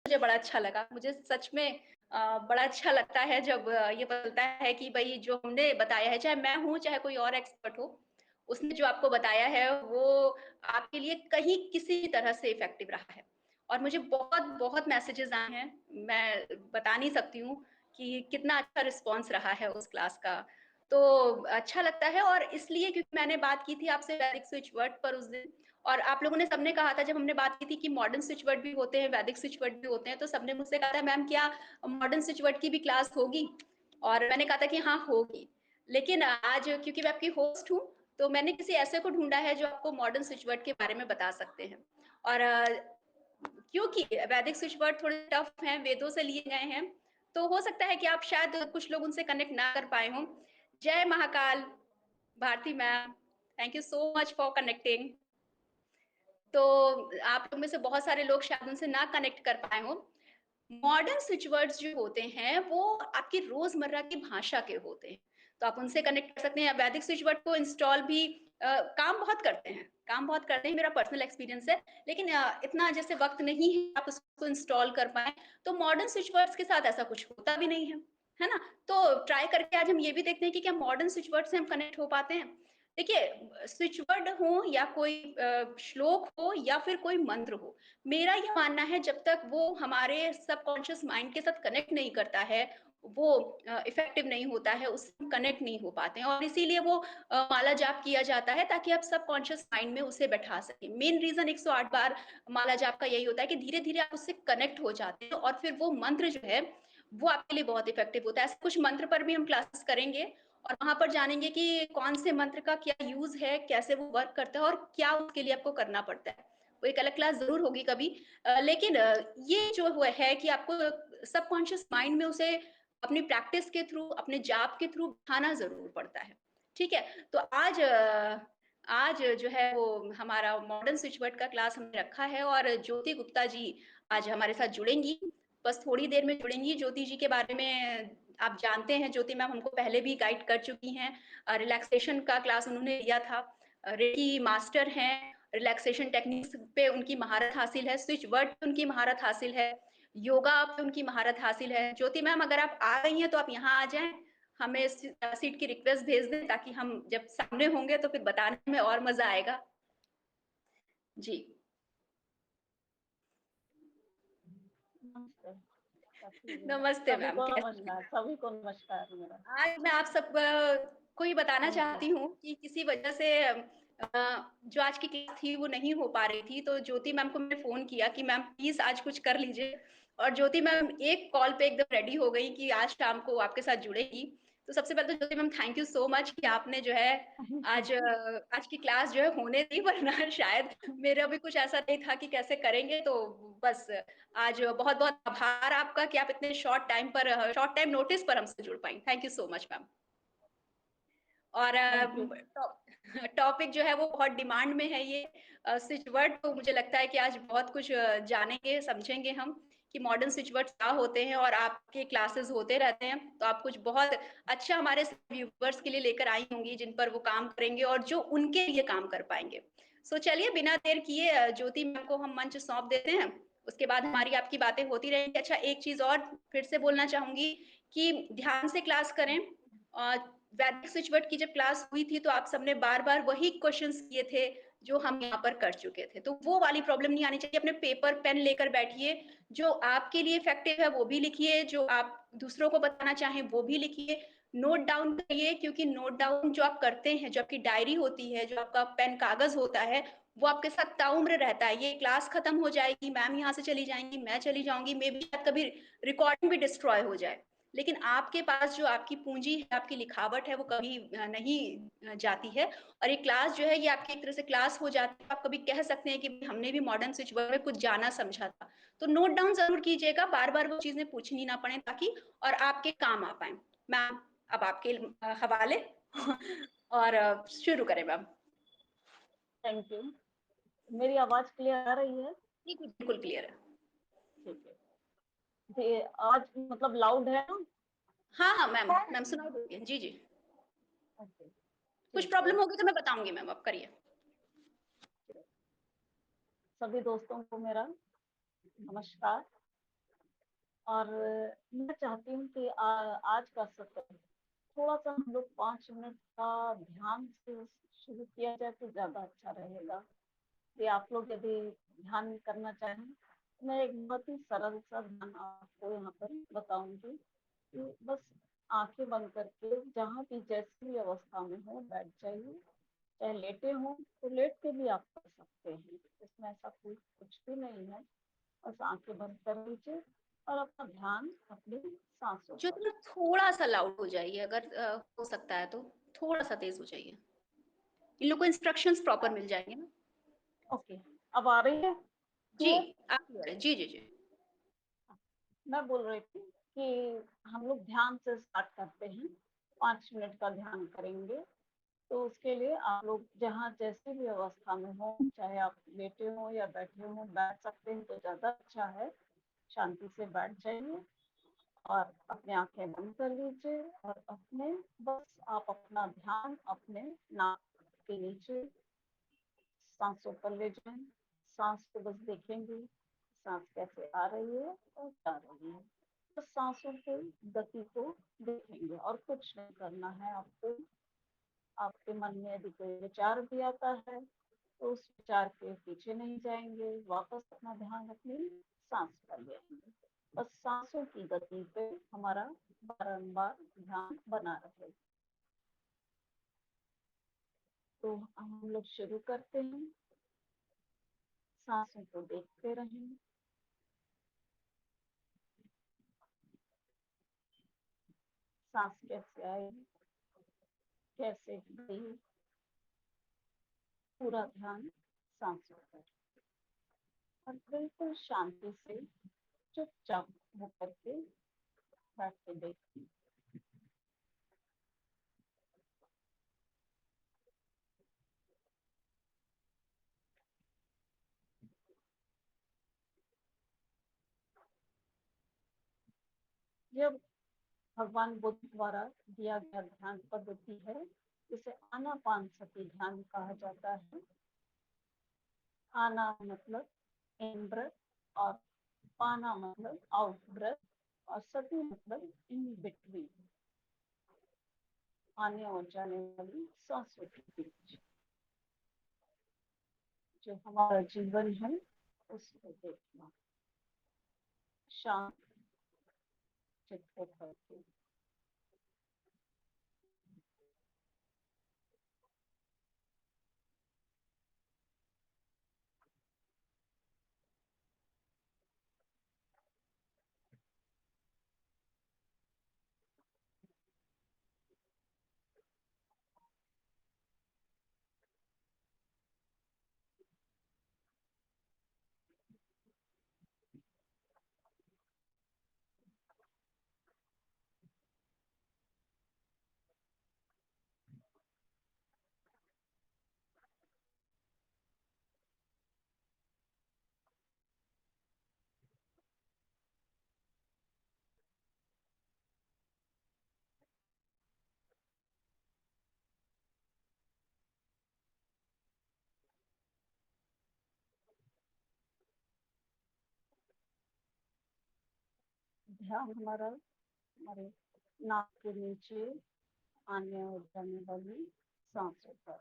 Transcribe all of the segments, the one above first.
मुझे बड़ा अच्छा लगा। मुझे सच में बड़ा अच्छा लगता है जब ये पता है कि भई जो हमने बताया है, चाहे मैं हूँ, चाहे कोई और एक्सपर्ट हो, उसने जो आपको बताया है वो आपके लिए कहीं किसी भी तरह से इफ़ेक्टिव रहा है। और मुझे बहुत-बहुत मैसेजेज़ आए हैं, मैं बता नहीं सकती हूँ कि कितना अच्छा रिस्पॉन्स रहा है उस क्लास का। तो अच्छा लगता है और इसलिए क्योंकि मैंने बात की थी आपसे वैदिक स्विच वर्ड पर उस दिन और आप लोगों ने सबने कहा था जब हमने बात की थी कि मॉडर्न स्विच वर्ड भी होते हैं, वैदिक स्विच वर्ड भी होते हैं, तो सबने मुझसे कहा था मैम क्या मॉडर्न स्विच वर्ड की भी क्लास होगी? और मैंने कहा था कि हाँ, होगी। लेकिन आज क्योंकि मैं आपकी होस्ट हूँ, तो मैंने किसी ऐसे को ढूँढा है जो आपको मॉडर्न स्विच वर्ड के बारे में बता सकते हैं। और क्योंकि वैदिक स्विच वर्ड थोड़े टफ हैं, वेदों से लिए गए हैं, तो हो सकता है कि आप शायद कुछ लोग उनसे कनेक्ट ना कर पाए हों। जय Mahakal, Bharti ma'am, thank you so much for connecting. तो आप लोग में से बहुत सारे लोग शायद उनसे ना कनेक्ट कर पाए हों। मॉडर्न स्विच वर्ड्स जो होते हैं, वो आपकी रोज़मर्रा की भाषा के होते हैं। तो आप उनसे कनेक्ट कर सकते हैं। वैदिक स्विच वर्ड को इंस्टॉल भी काम बहुत करते हैं, काम बहुत करते हैं, मेरा पर्सनल एक्सपीरियंस है। लेकिन इतना जैसे वक़्त नहीं है आप उसको इंस्टॉल कर पाएँ, तो मॉडर्न स्विच वर्ड्स के साथ ऐसा कुछ होता भी नहीं है ना? तो ट्राई करके आज हम ये भी देखते हैं कि क्या मॉडर्न स्विच वर्ड से हम कनेक्ट हो पाते हैं? देखिए स्विच वर्ड हो या कोई श्लोक हो या फिर कोई मंत्र हो, मेरा ये मानना है जब तक वो हमारे सबकॉन्शियस माइंड के साथ कनेक्ट नहीं करता है, वो इफ़ेक्टिव नहीं होता है, उससे कनेक्ट नहीं हो पाते हैं और इसीलिए वो माला जाप किया जाता है ताकि आप सबकॉन्शियस माइंड में उसे बैठा सकें। मेन रीज़न 108 बार माला जाप का यही होता है कि धीरे-धीरे आप उससे कनेक्ट हो जाते हैं और फिर वो मंत्र जो है, वो आपके लिए बहुत इफ़ेक्टिव होता है। ऐसे कुछ मंत्र पर भी हम क्लासेस करेंगे और वहाँ पर जानेंगे कि कौन से मंत्र का क्या यूज़ है, कैसे वो वर्क करता है और क्या उसके लिए आपको करना पड़ता है। वो एक अलग क्लास ज़रूर होगी कभी लेकिन ये जो हुआ है कि आपको सबकॉन्शियस माइंड में उसे अपनी प्रैक्टिस के थ्रू, अपने जाप के थ्रू बिठाना ज़रूर पड़ता है। ठीक है? तो आज जो है वो हमारा मॉडर्न स्विच वर्ड का क्लास हमने रखा है और ज्योति गुप्ता जी आज हमारे साथ जुड़ेंगी। बस थोड़ी देर में जुड़ेंगी। ज्योति जी के बारे में आप जानते हैं, ज्योति मैम हमको पहले भी गाइड कर चुकी हैं। रिलैक्सेशन का क्लास उन्होंने लिया था। रेकी मास्टर हैं, रिलैक्सेशन टेक्निक्स पे उनकी महारत हासिल है, स्विच वर्ड पे उनकी महारत हासिल है, योगा पे उनकी महारत हासिल है। ज्योति मैम अगर आप आ रही हैं तो आप यहाँ आ जाएँ, हमें सीट की रिक्वेस्ट भेज दें ताकि हम जब सामने होंगे तो फिर बताने में और मज़ा आएगा। जी। नमस्ते। काफ़ी नमस्ते सभी मैम, को कैसी हैं? नमस्कार, सभी को नमस्कार मेरा। आज मैं आप सब को ये बताना थैंक यू। चाहती हूँ कि किसी वजह से जो आज की क्लास थी वो नहीं हो पा रही थी, तो ज्योति मैम को मैंने फ़ोन किया कि मैम प्लीज़ आज कुछ कर लीजिए और ज्योति मैम एक कॉल पे एकदम रेडी हो गई कि आज शाम को आपके साथ जुड़ेगी। तो सबसे पहले तो Jyoti ma'am thank you so much कि आपने जो है आज की क्लास जो है होने दी वरना शायद मेरा भी कुछ ऐसा नहीं था कि कैसे करेंगे तो बस आज बहुत-बहुत आभार आपका कि आप इतने शॉर्ट टाइम नोटिस पर हमसे जुड़ पाई। Thank you so much ma'am. और थैंक यू। टॉपिक जो है वो बहुत डिमांड में है ये स्विच वर्ड तो मुझे लगता है कि आज बहुत कुछ जानेंगे, समझेंगे हम कि मॉडर्न स्विच वर्ड्स क्या होते हैं और आपके क्लासेस होते रहते हैं। तो आप कुछ बहुत अच्छा हमारे व्यूअर्स के लिए लेकर आई होंगी जिन पर वो काम करेंगे और जो उनके लिए काम कर पाएँगे। सो चलिए बिना देर किए ज्योति मैम को हम मंच सौंप देते हैं। उसके बाद हमारी आपकी बातें होती रहेंगी। अच्छा एक चीज़ और फिर से बोलना चाहूँगी कि ध्यान से क्लास करें वैदिक स्विच वर्ड की जब क्लास हुई थी तो आप सबने बार-बार वही क्वेश्चंस किए थे जो हम यहाँ पर कर चुके थे। तो वो वाली प्रॉब्लम नहीं आनी चाहिए। अपने पेपर, पेन लेकर बैठिए। जो आपके लिए इफेक्टिव है वो भी लिखिए, जो आप दूसरों को बताना चाहें वो भी लिखिए। नोट डाउन करिए क्योंकि नोट डाउन जो आप करते हैं, जो आपकी डायरी होती है, जो आपका पेन कागज़ होता है, वो आपके साथ ताउम्र रहता है। ये क्लास खत्म हो जाएगी, मैम यहाँ से चली जाएँगी, मैं चली जाऊँगी, मेबी शायद कभी रिकॉर्डिंग भी डिस्ट्रॉय हो जाए। लेकिन आपके पास जो आपकी पूँजी है, आपकी लिखावट है, वो कभी नहीं जाती है और ये क्लास जो है, ये आपकी एक तरह से क्लास हो जाती है। आप कभी कह सकते हैं कि हमने भी मॉडर्न स्विच वर्ड में कुछ जाना समझा था। तो नोट डाउन ज़रूर कीजिएगा, बार-बार वो चीज़ें पूछनी ना पड़े ताकि और आपके काम आ पाएँ। मैम, अब आपके हवाले और शुरू करें मैम। Thank you. मेरी आवाज़ क्लियर आ रही है? जी, जी, बिल्कुल क्लियर है। ठीक है। जी, आज मतलब लाउड है ना? हाँ, हाँ, मैम सुनाई देती है। जी, जी। ओके, कुछ ठीक है। प्रॉब्लम होगी तो मैं बताऊँगी मैम, आप करिए। सभी दोस्तों को मेरा नमस्कार। और मैं चाहती हूँ कि आज का सत्र थोड़ा सा हम लोग 5 मिनट का ध्यान से शुरू किया जाए तो ज्यादा अच्छा रहेगा। कि आप लोग यदि ध्यान करना चाहें तो मैं एक बहुत ही सरल सा ध्यान आपको यहाँ पर बताऊंगी कि बस आंखें बंद करके जहाँ भी जैसी भी अवस्था में हो बैठ जाइए। चाहे लेटे हो तो लेट के भी आप कर सकते हैं, इसमें ऐसा कोई कुछ भी नहीं है। बस आंखें बंद कर लीजिए और अपना ध्यान अपनी सांसों जो पर। ना थोड़ा-सा लाउड हो जाइए अगर हो सकता है तो, थोड़ा-सा तेज़ हो जाइए। इन लोग को इंस्ट्रक्शंस प्रॉपर मिल जाएँगे ना। ओके, अब आ रही है जी, क्लियर? आप करें। जी, जी, जी। मैं बोल रही थी कि हम लोग ध्यान से स्टार्ट करते हैं, 5 मिनट का ध्यान करेंगे। तो उसके लिए आप लोग जहाँ जैसी भी अवस्था में हो, चाहे आप लेटे हो या बैठे हो, बैठ सकते हैं तो ज्यादा अच्छा है। शांति से बैठ जाइए और अपनी आंखें बंद कर लीजिए और अपने बस आप अपना ध्यान अपने नाक के नीचे सांसों पर ले जाएं। सांस को बस देखेंगे, सांस कैसे आ रही है और जा रही है। बस सांसों की गति को देखेंगे और कुछ नहीं करना है आपको। आपके मन में यदि कोई विचार भी आता है तो उस विचार के पीछे नहीं जाएंगे, वापस अपना ध्यान अपनी सांस पर ले आएंगे। बस सांसों की गति पे हमारा बारंबार ध्यान बना रहे। तो हम लोग शुरू करते हैं। सांसों को देखते रहें। सांस कैसे आई, कैसे गई, पूरा ध्यान सांसों पर। और बिल्कुल शांति से चुपचाप होकर के बैठ के देखिए। जब भगवान बुद्ध द्वारा दिया गया ध्यान पद्धति है, इसे आनापानसति ध्यान कहा जाता है। आना मतलब इन ब्रेथ और पाना मतलब आउट ब्रेथ और सति मतलब इन बिटवीन, आने और जाने वाली सांसों के बीच जो हमारा जीवन है उसको देखना शांत चित्त होकर के। ध्यान हमारा हमारे नाक के नीचे आने और जाने वाली सांसों पर।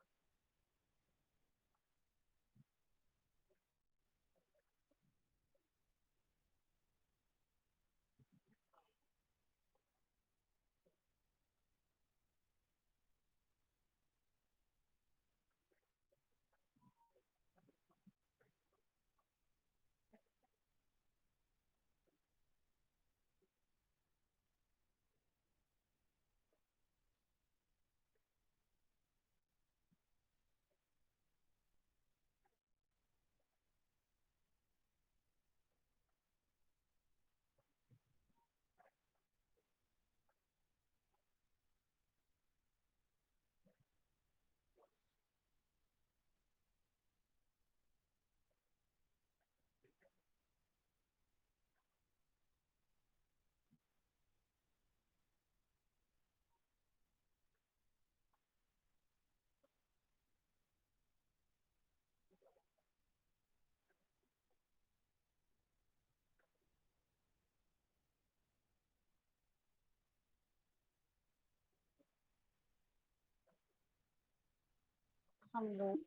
हम लोग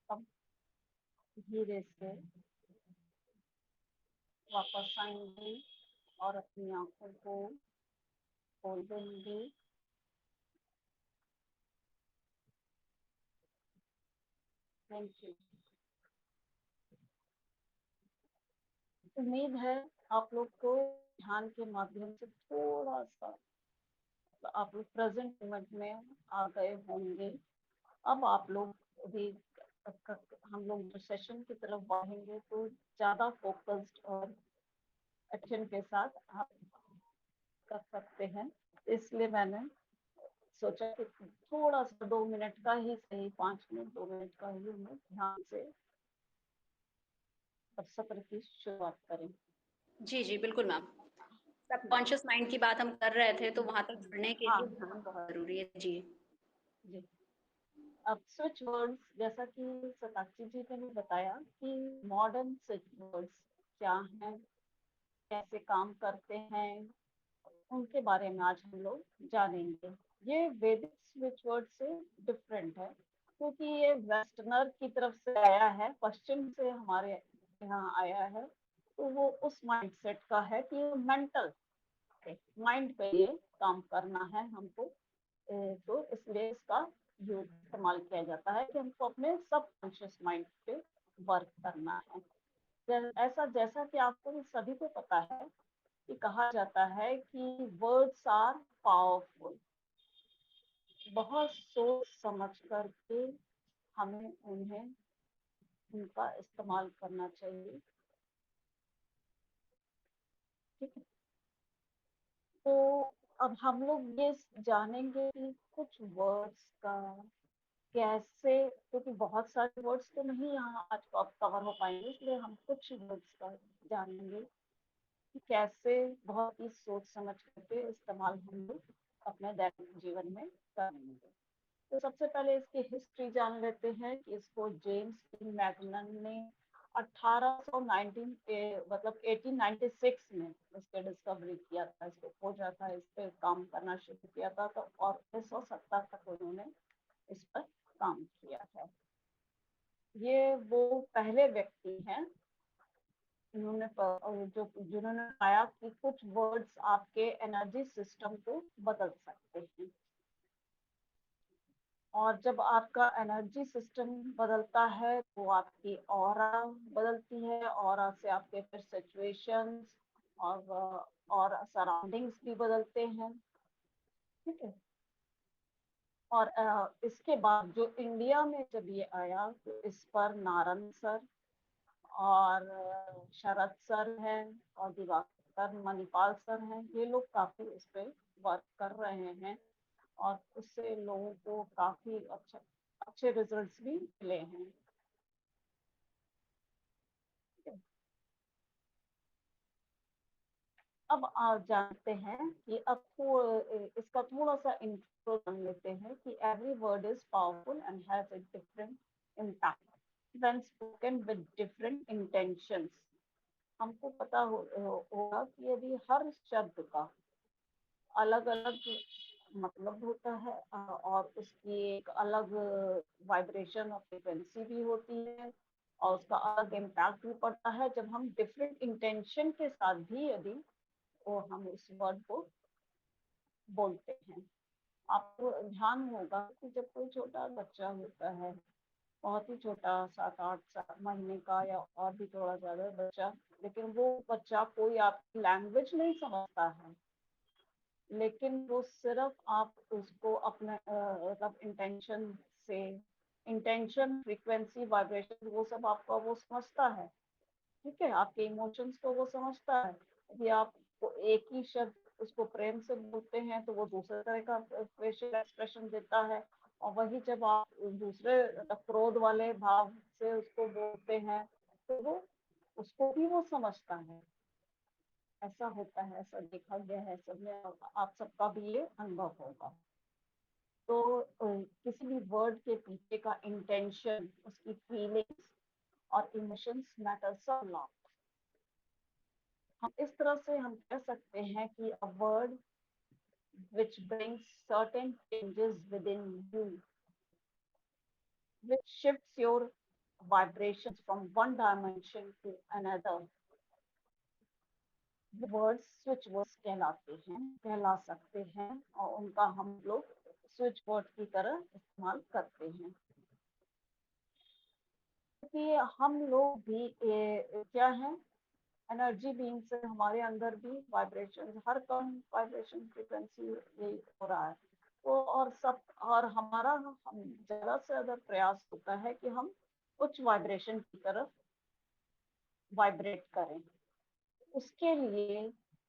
अब धीरे से वापस आएंगे और अपनी आंखों को खोल देंगे। Thank you. उम्मीद है आप लोग को ध्यान के माध्यम से थोड़ा सा आप लोग प्रेजेंट मोमेंट में आ गए होंगे। अब आप लोग भी हम लोग जो सेशन की तरफ बढ़ेंगे तो ज्यादा फोकस्ड और एक्शन के साथ आप कर सकते हैं। इसलिए मैंने सोचा कि थोड़ा सा 2 मिनट का ही सही, 5 मिनट 2 मिनट का ही हम ध्यान से सत्र की शुरुआत करें। जी, जी, बिल्कुल मैम। सबकॉन्शियस माइंड की बात हम कर रहे थे, तो वहाँ तक जुड़ने के हाँ लिए ध्यान बहुत ज़रूरी है। जी। जी। अब स्विच वर्ड्स, जैसा कि सताक्षी जी ने बताया कि मॉडर्न स्विच वर्ड्स क्या हैं, कैसे काम करते हैं, उनके बारे में आज हम लोग जानेंगे। ये वैदिक स्विच वर्ड से डिफरेंट है क्योंकि ये वेस्टर्नर की तरफ से आया है, पश्चिम से हमारे यहाँ आया है। तो वो उस माइंडसेट का है कि मेंटल माइंड पे ये काम करना है हमको। तो इसलिए इसका यूज इस्तेमाल किया जाता है कि हमको अपने सब कॉन्शियस माइंड पे वर्क करना है। ऐसा जैसा कि आपको सभी को पता है कि कहा जाता है कि वर्ड्स आर पावरफुल। बहुत सोच समझ करके हमें उनका इस्तेमाल करना चाहिए। ठीक है। तो अब हम लोग ये जानेंगे कि कुछ वर्ड्स का कैसे, क्योंकि बहुत सारे वर्ड्स तो नहीं यहाँ आज कवर हो पाएंगे, इसलिए हम कुछ वर्ड्स का जानेंगे कि कैसे बहुत ही सोच समझ करके इस्तेमाल हम लोग अपने दैनिक जीवन में करेंगे। तो सबसे पहले इसकी हिस्ट्री जान लेते हैं कि इसको जेम्स मैगनन ने 1819 मतलब 1896 में इसके डिस्कवरी किया था, इसको खोजा था, इस पे काम करना शुरू किया था। तो और 1970 तक उन्होंने इस पर काम किया है। ये वो पहले व्यक्ति हैं इन्होंने जो जिन्होंने पाया कि कुछ वर्ड्स आपके एनर्जी सिस्टम को बदल सकते हैं। और जब आपका एनर्जी सिस्टम बदलता है तो आपकी ऑरा बदलती है, ऑरा से आपके फिर सिचुएशंस और सराउंडिंग्स भी बदलते हैं। ठीक है। और इसके बाद जो इंडिया में जब ये आया तो इस पर नारायण सर और शरद सर हैं और दिवाकर मणिपाल सर हैं, ये लोग काफी इस पे वर्क कर रहे हैं और उससे लोगों को काफी अच्छे रिजल्ट्स भी मिले हैं। अब आप जानते हैं कि अब इसका थोड़ा सा इंट्रो जान लेते हैं कि every word is powerful and has a different impact when spoken with different intentions. हमको पता होगा कि यदि हर शब्द का अलग अलग मतलब होता है और उसकी एक अलग वाइब्रेशन और फ्रिक्वेंसी भी होती है और उसका अलग इम्पैक्ट भी पड़ता है जब हम डिफरेंट इंटेंशन के साथ भी यदि वो हम उस वर्ड को बोलते हैं। आपको ध्यान होगा कि जब कोई छोटा बच्चा होता है, बहुत ही छोटा 7-8 महीने का या और भी थोड़ा ज्यादा बच्चा, लेकिन वो बच्चा कोई आपकी लैंग्वेज नहीं समझता है, लेकिन वो सिर्फ आप उसको अपने मतलब इंटेंशन से, इंटेंशन फ्रीक्वेंसी वाइब्रेशन वो सब आपका वो समझता है। ठीक है। आपके इमोशंस को वो समझता है। यदि आप एक ही शब्द उसको प्रेम से बोलते हैं तो वो दूसरे तरह का फेशियल एक्सप्रेशन देता है, और वही जब आप दूसरे क्रोध वाले भाव से उसको बोलते हैं तो वो उसको भी वो समझता है। ऐसा होता है, ऐसा देखा गया है सब में, आप सबका भी ये अनुभव होगा। तो किसी भी वर्ड के पीछे का इंटेंशन, उसकी फीलिंग्स और इमोशंस मैटर्स अ लॉट। हम इस तरह से हम कह सकते हैं कि a word which brings certain changes within you which shifts your vibrations from one dimension to another. Words switch words कहला सकते हैं और उनका हम लोग स्विच वर्ड की तरह इस्तेमाल करते हैं। क्योंकि हम लोग भी क्या है, एनर्जी बीइंग से हमारे अंदर भी वाइब्रेशन, हर कम वाइब्रेशन फ्रीक्वेंसी यही हो रहा है। तो और हमारा ज्यादा से ज्यादा प्रयास होता है कि हम उच्च वाइब्रेशन की तरफ वाइब्रेट करें। उसके लिए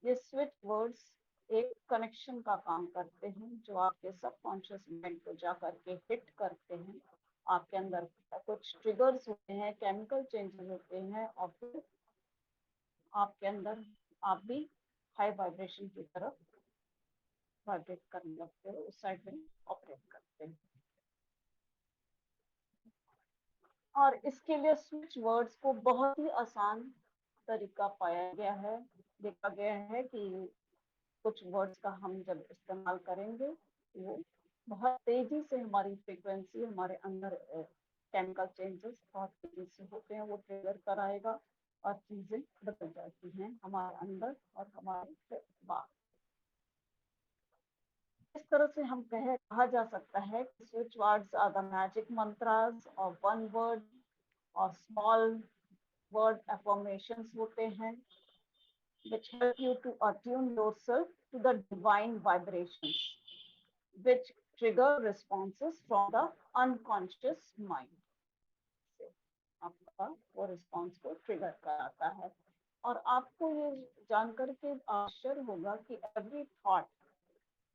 ये स्विच वर्ड्स एक कनेक्शन का काम करते हैं, जो आपके सबकॉन्शियस माइंड को जा करके हिट करते हैं। आपके अंदर कुछ ट्रिगर्स होते हैं, केमिकल चेंजेस होते हैं, और फिर आपके अंदर आप भी हाई वाइब्रेशन की तरफ वाइब्रेट करने लगते हो, उस साइड में ऑपरेट करते हैं। और इसके लिए स्विच वर्ड्स को बहुत ही आसान तरीका पाया गया है। देखा गया है कि कुछ वर्ड्स का हम जब इस्तेमाल करेंगे वो बहुत तेजी से हमारी फ्रीक्वेंसी, हमारे अंदर केमिकल चेंजेस बहुत तेजी से होते हैं, वो ट्रिगर कराएगा और चीजें बदल जाती हैं हमारे अंदर और हमारे बाहर। इस तरह से हम कहा जा सकता है कि switch words are the magic mantras और वन वर्ड और स्मॉल वर्ड अफर्मेशंस होते हैं, which help you to attune yourself to the divine vibrations, which trigger responses from the unconscious mind से आपका वो रिस्पॉन्स को ट्रिगर कराता है। और आपको ये जानकर के आश्चर्य होगा कि every thought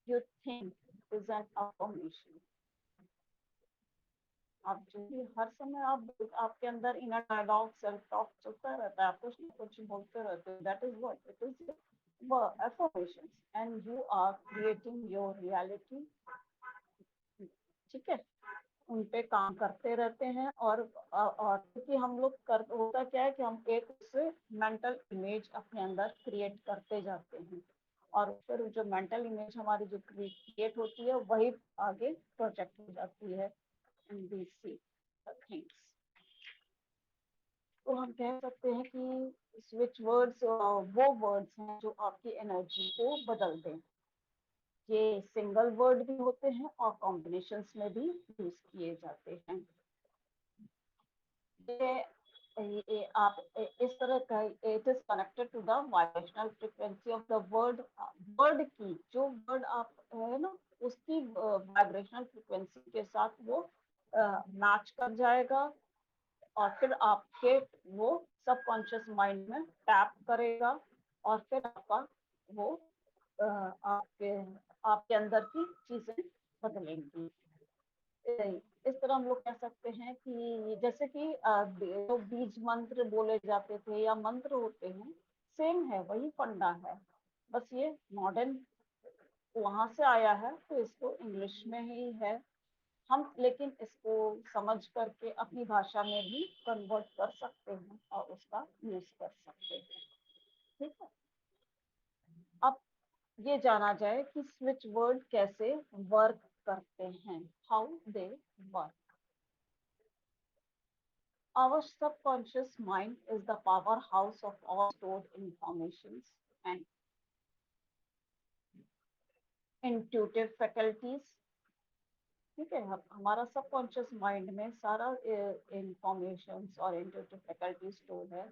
you think is an affirmation। आप जो भी हर समय आपके अंदर इनर डायलॉग, सेल्फ टॉक चलता रहता है, आप कुछ ना कुछ बोलते रहते हो, that is what it is affirmations, and you are creating your reality। ठीक है, उन पे काम करते रहते हैं। और क्योंकि हम लोग कर होता क्या है कि हम एक उससे मेंटल इमेज अपने अंदर क्रिएट करते जाते हैं, और फिर जो मेंटल इमेज हमारी जो क्रिएट होती है वही आगे प्रोजेक्ट हो जाती है इन वी सी थिंग्स। तो हम कह सकते हैं कि स्विच वर्ड्स वो वर्ड्स हैं जो आपकी एनर्जी को बदल दें। ये सिंगल वर्ड भी होते हैं और कॉम्बिनेशंस में भी यूज किए जाते हैं। ये आप इस तरह का, it is connected to the vibrational frequency of the word. Word की जो वर्ड आप है ना, उसकी वाइब्रेशनल फ्रीक्वेंसी के साथ वो मैच कर जाएगा, और फिर आपके वो सबकॉन्शियस माइंड में टैप करेगा, और फिर आपका वो आपके आपके अंदर की चीजें बदलेंगी। इस तरह हम लोग कह सकते हैं कि जैसे कि जो बीज मंत्र बोले जाते थे या मंत्र होते हैं, सेम है, वही फंडा है। बस ये मॉडर्न वहां से आया है, तो इसको इंग्लिश में ही है हम, लेकिन इसको समझ करके अपनी भाषा में भी कन्वर्ट कर सकते हैं और उसका यूज कर सकते हैं। ठीक है, अब ये जाना जाए कि स्विच वर्ड कैसे वर्क करते हैं, how they work. Our subconscious mind is the powerhouse of all stored informations and intuitive faculties। ठीक है, हमारा सबकॉन्शियस माइंड में सारा इंफॉर्मेशन और इंट्यूटिव फैकल्टी स्टोर है,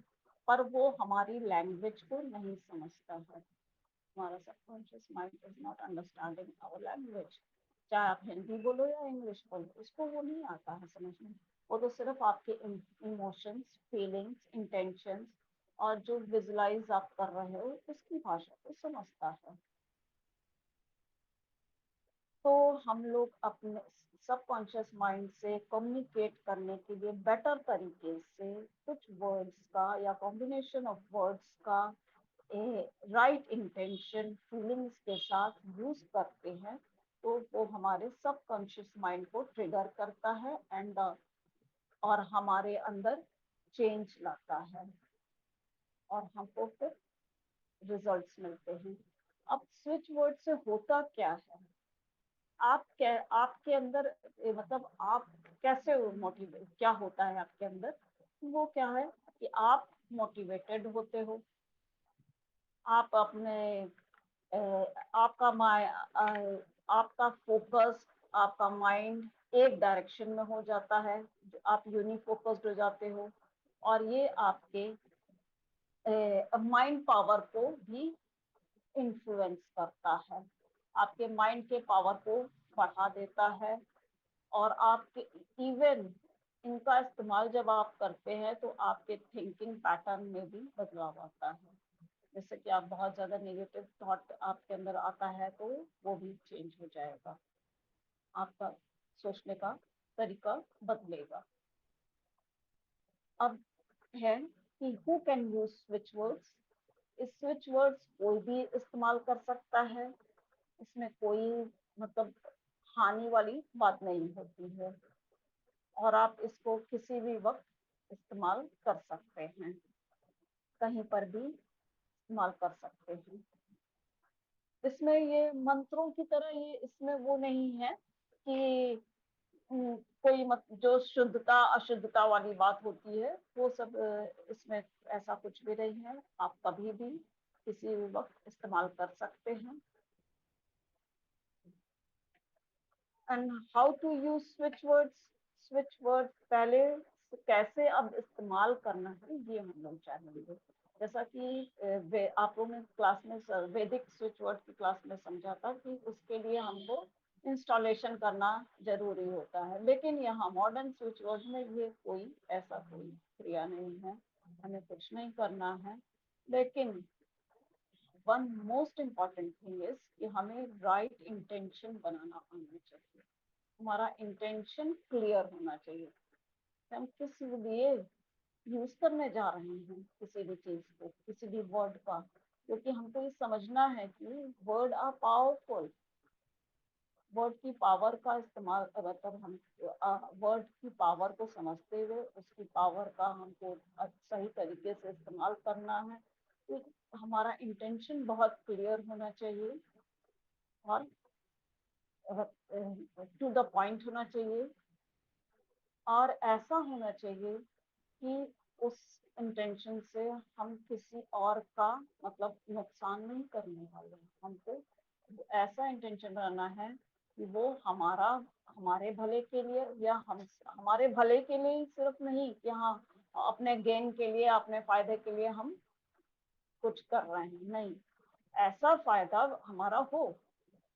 पर वो हमारी लैंग्वेज को नहीं समझता है। हमारा subconscious mind is not understanding our language. चाहे आप हिंदी बोलो या इंग्लिश बोलो, उसको वो नहीं आता है समझने। वो तो सिर्फ आपके इमोशंस, फीलिंग्स, इंटेंशंस और जो विजुलाइज आप कर रहे हो उसकी भाषा को समझता है। तो हम लोग अपने सबकॉन्शियस माइंड से कम्युनिकेट करने के लिए बेटर तरीके से कुछ वर्ड्स का या कॉम्बिनेशन ऑफ वर्ड्स का राइट इंटेंशन फीलिंग्स के साथ यूज करते हैं, तो वो हमारे सबकॉन्शियस माइंड को ट्रिगर करता है एंड और हमारे अंदर चेंज लाता है, और हमको फिर रिजल्ट्स मिलते हैं। अब स्विच वर्ड से होता क्या है, आपके अंदर मतलब आप कैसे मोटिवेट, क्या होता है आपके अंदर, वो क्या है कि आप मोटिवेटेड होते हो, आप अपने आपका आपका फोकस, आपका माइंड एक डायरेक्शन में हो जाता है, आप यूनिफोकस्ड हो जाते हो, और ये आपके माइंड पावर को भी इन्फ्लुएंस करता है, आपके माइंड के पावर को बढ़ा देता है, और आपके इवन इनका इस्तेमाल जब आप करते हैं तो आपके थिंकिंग पैटर्न में भी बदलाव आता है। जैसे कि आप बहुत ज्यादा नेगेटिव थॉट आपके अंदर आता है तो वो भी चेंज हो जाएगा, आपका सोचने का तरीका बदलेगा। अब है कि who can use switch words. इस स्विच वर्ड्स कोई भी इस्तेमाल कर सकता है, इसमें कोई मतलब हानि वाली बात नहीं होती है, और आप इसको किसी भी वक्त इस्तेमाल कर सकते हैं, कहीं पर भी इस्तेमाल कर सकते हैं। इसमें ये मंत्रों की तरह ये इसमें वो नहीं है कि कोई मत जो शुद्धता अशुद्धता वाली बात होती है वो सब इसमें ऐसा कुछ भी नहीं है, आप कभी भी किसी भी वक्त इस्तेमाल कर सकते हैं। And how to use switch words. Switch word पहले कैसे अब इस्तेमाल करना है ये हम लोग जानेंगे। जैसा कि आप लोगों ने क्लास में वैदिक स्विच वर्ड की क्लास में समझा था कि उसके लिए हमको इंस्टॉलेशन करना जरूरी होता है, लेकिन यहाँ मॉडर्न स्विच वर्ड में ये कोई ऐसा कोई क्रिया नहीं है, हमें कुछ नहीं करना है। लेकिन one most important thing is कि हमें राइट इंटेंशन बनाना आना चाहिए, हमारा इंटेंशन क्लियर होना चाहिए, हम किस लिए यूज करने जा रहे हैं किसी भी चीज को, किसी भी वर्ड का, क्योंकि हमको ये समझना है कि वर्ड आर पावरफुल। वर्ड की पावर का इस्तेमाल मतलब हम वर्ड की पावर को समझते हुए उसकी पावर का हमको सही तरीके से इस्तेमाल करना है, तो हमारा इंटेंशन बहुत क्लियर होना चाहिए और टू द पॉइंट होना चाहिए, और ऐसा होना चाहिए कि उस इंटेंशन से हम किसी और का मतलब नुकसान नहीं करने वाले, हमको ऐसा इंटेंशन रहना है कि वो हमारा हमारे भले के लिए, या हम हमारे भले के लिए सिर्फ नहीं कि हाँ अपने गेन के लिए अपने फायदे के लिए हम कुछ कर रहे हैं, नहीं, ऐसा फायदा हमारा हो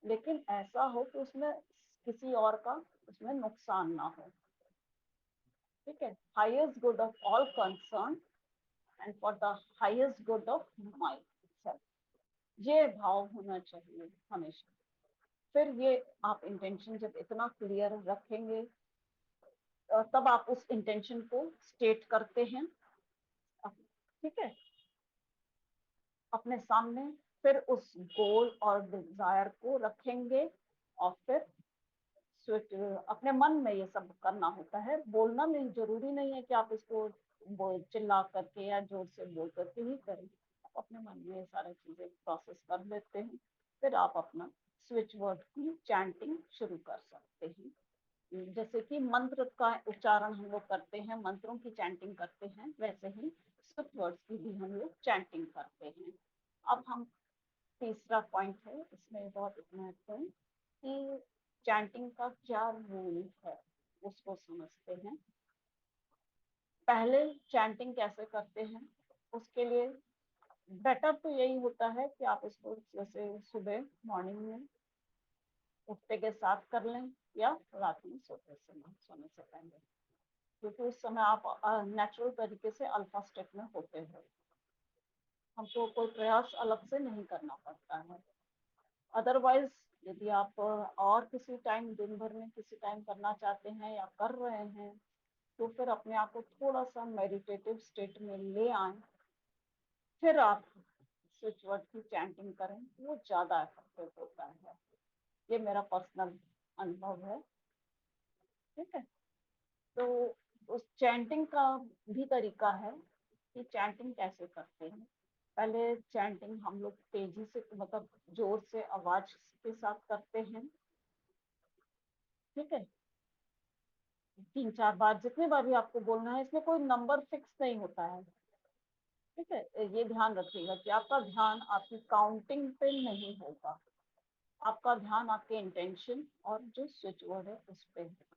लेकिन ऐसा हो कि उसमें किसी और का उसमें नुकसान ना हो। ठीक है, highest good of all concern and for the highest good of my self, ये भाव होना चाहिए हमेशा। फिर ये आप इंटेंशन जब इतना क्लियर रखेंगे तब आप उस इंटेंशन को स्टेट करते हैं, ठीक है, अपने सामने, फिर उस गोल और डिजायर को रखेंगे, और फिर अपने मन में ये सब करना होता है, बोलना नहीं जरूरी नहीं है कि आप इसको चिल्ला करके या जोर से बोल करके ही करें, आप अपने मन में ये सारी चीजें प्रोसेस कर लेते हैं, फिर आप अपना स्विच वर्ड की चैंटिंग शुरू कर सकते हैं। जैसे कि मंत्र का उच्चारण हम लोग करते हैं, मंत्रों की चैंटिंग करते हैं, वैसे ही स्विच वर्ड्स की भी हम लोग चैंटिंग करते हैं। अब हम तीसरा पॉइंट है इसमें बहुत महत्वपूर्ण कि चैंटिंग का क्या रूल है उसको समझते हैं। पहले चैंटिंग कैसे करते हैं उसके लिए बेटर तो यही होता है कि आप इसको जैसे सुबह मॉर्निंग में उठते के साथ कर लें या रात में सोने से पहले, क्योंकि उस समय आप नेचुरल तरीके से अल्फा स्टेट में होते हैं, हमको कोई प्रयास अलग से नहीं करना पड़ता है। अदरवाइज यदि आप और किसी टाइम दिन भर में किसी टाइम करना चाहते हैं या कर रहे हैं तो फिर अपने आप को थोड़ा सा मेडिटेटिव स्टेट में ले आए, फिर आप स्विच वर्ड की चैंटिंग करें, वो ज्यादा इफेक्टिव होता है, ये मेरा पर्सनल अनुभव है। ठीक है, तो उस चैंटिंग का भी तरीका है कि चैंटिंग कैसे करते हैं। पहले चैंटिंग हम लोग तेजी से मतलब जोर से आवाज के साथ करते हैं, ठीक है, 3-4 बार, जितनी बार भी आपको बोलना है, इसमें कोई नंबर फिक्स नहीं होता है। ठीक है, ये ध्यान रखिएगा कि आपका ध्यान आपकी काउंटिंग पे नहीं होगा, आपका ध्यान आपके इंटेंशन और जो स्विच वर्ड है उस पे है।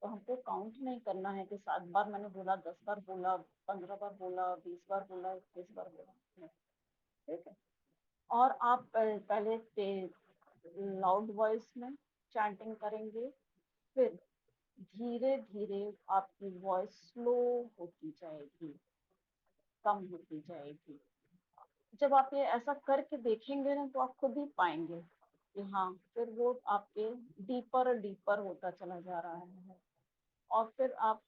तो हमको काउंट नहीं करना है कि 7 बार मैंने बोला, 10 बार बोला, 15 बार बोला, 20 बार बोला, 21 बार बोला। ठीक है, और आप पहले लाउड वॉइस में चैंटिंग करेंगे, फिर धीरे धीरे आपकी वॉइस स्लो होती जाएगी, कम होती जाएगी। जब आप ये ऐसा करके देखेंगे ना, तो आप खुद ही पाएंगे कि हाँ, फिर वो आपके डीपर डीपर होता चला जा रहा है, और फिर आप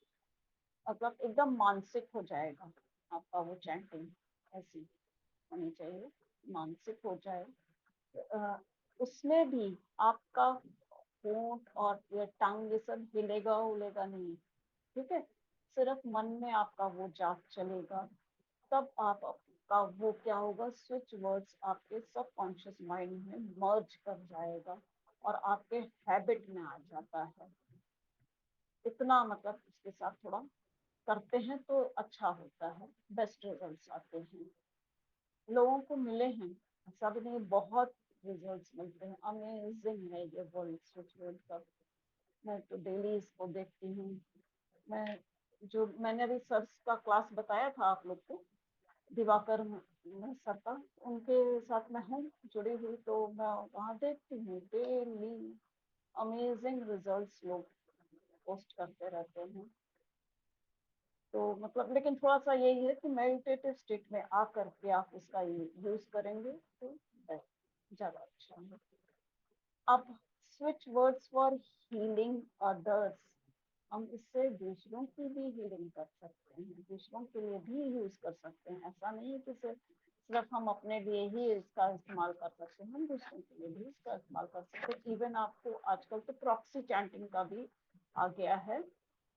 मतलब एकदम मानसिक हो जाएगा आपका वो चैंटिंग। ऐसी होनी चाहिए, मानसिक हो जाए। उसमें भी आपका होंठ और ये टंग ये सब हिलेगा उलेगा नहीं। ठीक है, सिर्फ मन में आपका वो जाप चलेगा। तब आपका वो क्या होगा, स्विच वर्ड्स आपके सबकॉन्शियस माइंड में मर्ज कर जाएगा और आपके हैबिट में आ जाता है। इतना मतलब इसके साथ थोड़ा करते हैं तो अच्छा होता है, बेस्ट रिजल्ट्स आते हैं। लोगों को मिले हैं, सब ने बहुत रिजल्ट्स मिलते हैं, अमेजिंग है ये वर्ल्ड स्विच वर्ल्ड का। मैं तो डेली इसको देखती हूँ। मैं जो मैंने अभी सर का क्लास बताया था आप लोग को, दिवाकर सर का, उनके साथ मैं हूँ जुड़ी हुई, तो मैं वहाँ देखती हूँ डेली अमेजिंग रिजल्ट्स लोग पोस्ट करते रहते हैं। तो मतलब लेकिन थोड़ा सा यही है कि मेडिटेटिव स्टेट में आकर के आप इसका यूज करेंगे तो ज्यादा अच्छा है। अब switch words for healing others, हम इससे दूसरों की भी हीलिंग कर सकते हैं, दूसरों के लिए भी यूज कर सकते हैं। ऐसा नहीं है कि सिर्फ हम अपने लिए ही इसका इस्तेमाल कर सकते हैं, हम दूसरों के लिए भी इसका इस्तेमाल कर सकते हैं। इवन आपको आजकल तो प्रॉक्सी चैंटिंग का भी आ गया है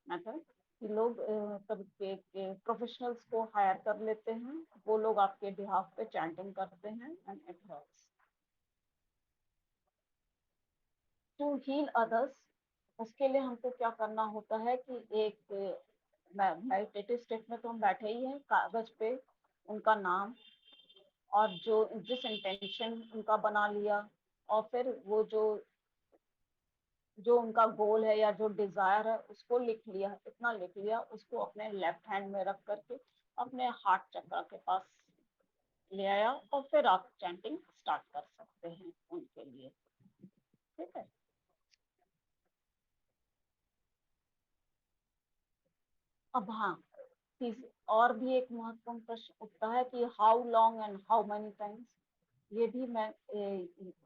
मेथड, कि लोग तब के प्रोफेशनल्स को हायर कर लेते हैं, वो लोग आपके बिहाफ पे चैंटिंग करते हैं and it helps to heal others. उसके लिए हमको क्या करना होता है कि एक मेडिटेटिव स्टेट में तो हम बैठे ही हैं, कागज पे उनका नाम और जो जिस इंटेंशन उनका बना लिया, और फिर वो जो उनका गोल है या जो डिजायर है उसको लिख लिया, इतना लिख लिया, उसको अपने लेफ्ट हैंड में रख करके अपने हार्ट चक्र के पास ले आया, और फिर आप चैंटिंग स्टार्ट कर सकते हैं उनके लिए। ठीक है, अब हाँ, और भी एक महत्वपूर्ण प्रश्न उठता है कि how long and how many times. ये भी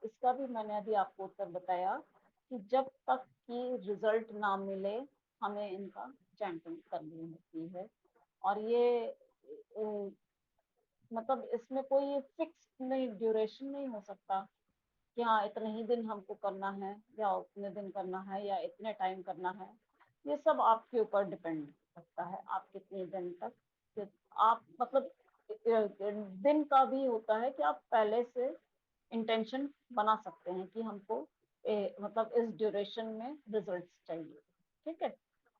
इसका भी मैंने अभी आपको उत्तर बताया कि जब तक कि रिजल्ट ना मिले हमें इनका चैंटिंग करनी होती है। और ये मतलब इसमें कोई फिक्स नहीं, ड्यूरेशन नहीं हो सकता कि हाँ इतने ही दिन हमको करना है या उतने दिन करना है या इतने टाइम करना है। ये सब आपके ऊपर डिपेंड करता है, आप कितने दिन तक, आप मतलब दिन का भी होता है कि आप पहले से इंटेंशन बना सकते हैं कि हमको मतलब इस ड्यूरेशन में रिजल्ट्स चाहिए। ठीक है,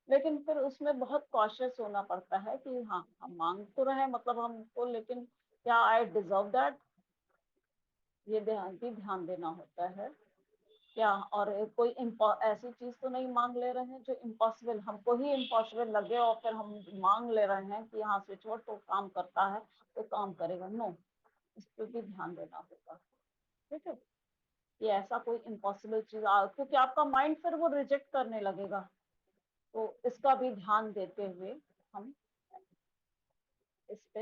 लेकिन फिर उसमें बहुत कॉशियस होना पड़ता है कि हाँ हम मांग तो रहे हैं मतलब हमको, लेकिन क्या आई डिजर्व दैट, ये ध्यान भी ध्यान देना होता है क्या। और कोई ऐसी चीज तो नहीं मांग ले रहे हैं जो इम्पॉसिबल, हमको ही इम्पॉसिबल लगे और फिर हम मांग ले रहे हैं कि हाँ स्विच वर्ड तो काम करता है तो काम करेगा, नो, इस पर भी ध्यान देना होगा। ठीक है, ये ऐसा कोई इम्पॉसिबल चीज क्योंकि आपका माइंड फिर वो रिजेक्ट करने लगेगा, तो इसका भी ध्यान देते हुए हम इस पे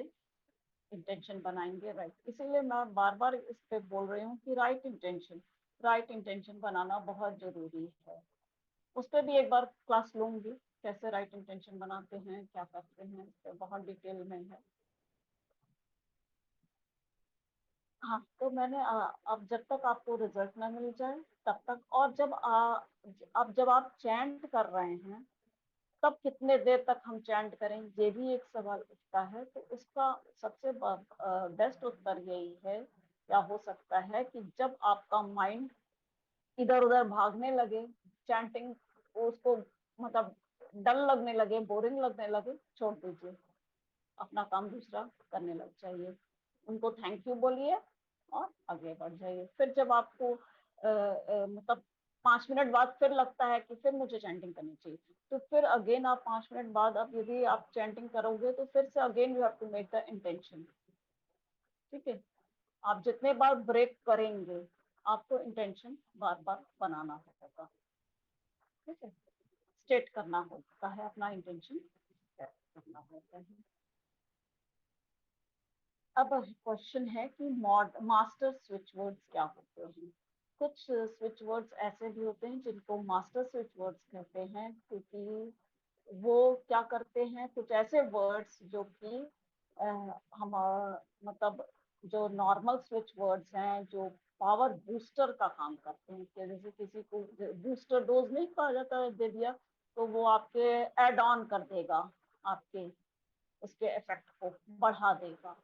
इंटेंशन बनाएंगे। राइट, इसीलिए मैं बार बार इस पे बोल रही हूँ कि राइट इंटेंशन बनाना बहुत जरूरी है। उस पर भी एक बार क्लास लूंगी, कैसे राइट इंटेंशन बनाते हैं, क्या करते हैं, इस पे बहुत डिटेल में है। हाँ, तो मैंने अब जब तक आपको रिजल्ट ना मिल जाए तब तक, और जब आप चैंट कर रहे हैं तब कितने देर तक हम चैंट करें, ये भी एक सवाल उठता है। तो उसका सबसे बेस्ट उत्तर यही है, या हो सकता है कि जब आपका माइंड इधर उधर भागने लगे, चैंटिंग उसको मतलब डल लगने लगे, बोरिंग लगने लगे, छोड़ दीजिए, अपना काम दूसरा करने लग जाइए। उनको थैंक यू बोलिए और आगे बढ़ जाइए। फिर जब आपको मतलब 5 मिनट बाद फिर लगता है कि फिर मुझे चैंटिंग करनी चाहिए, तो फिर अगेन आप 5 मिनट बाद अब यदि आप चैंटिंग करोगे तो फिर से again you have to make the intention. ठीक है, आप जितने बार ब्रेक करेंगे आपको इंटेंशन बार बार बनाना होगा। ठीक है, स्टेट करना होता है अपना इंटेंशन, करना होता है। अब क्वेश्चन है कि मास्टर स्विच वर्ड्स क्या होते हैं। कुछ स्विच वर्ड्स ऐसे भी होते हैं जिनको मास्टर स्विच वर्ड्स कहते हैं, क्योंकि वो क्या करते हैं, कुछ ऐसे वर्ड्स जो कि हम मतलब जो नॉर्मल स्विच वर्ड्स हैं जो पावर बूस्टर का काम करते हैं, कि जैसे किसी को बूस्टर डोज नहीं कहा जाता है, दे दिया तो वो आपके एड ऑन कर देगा, आपके उसके इफेक्ट को बढ़ा देगा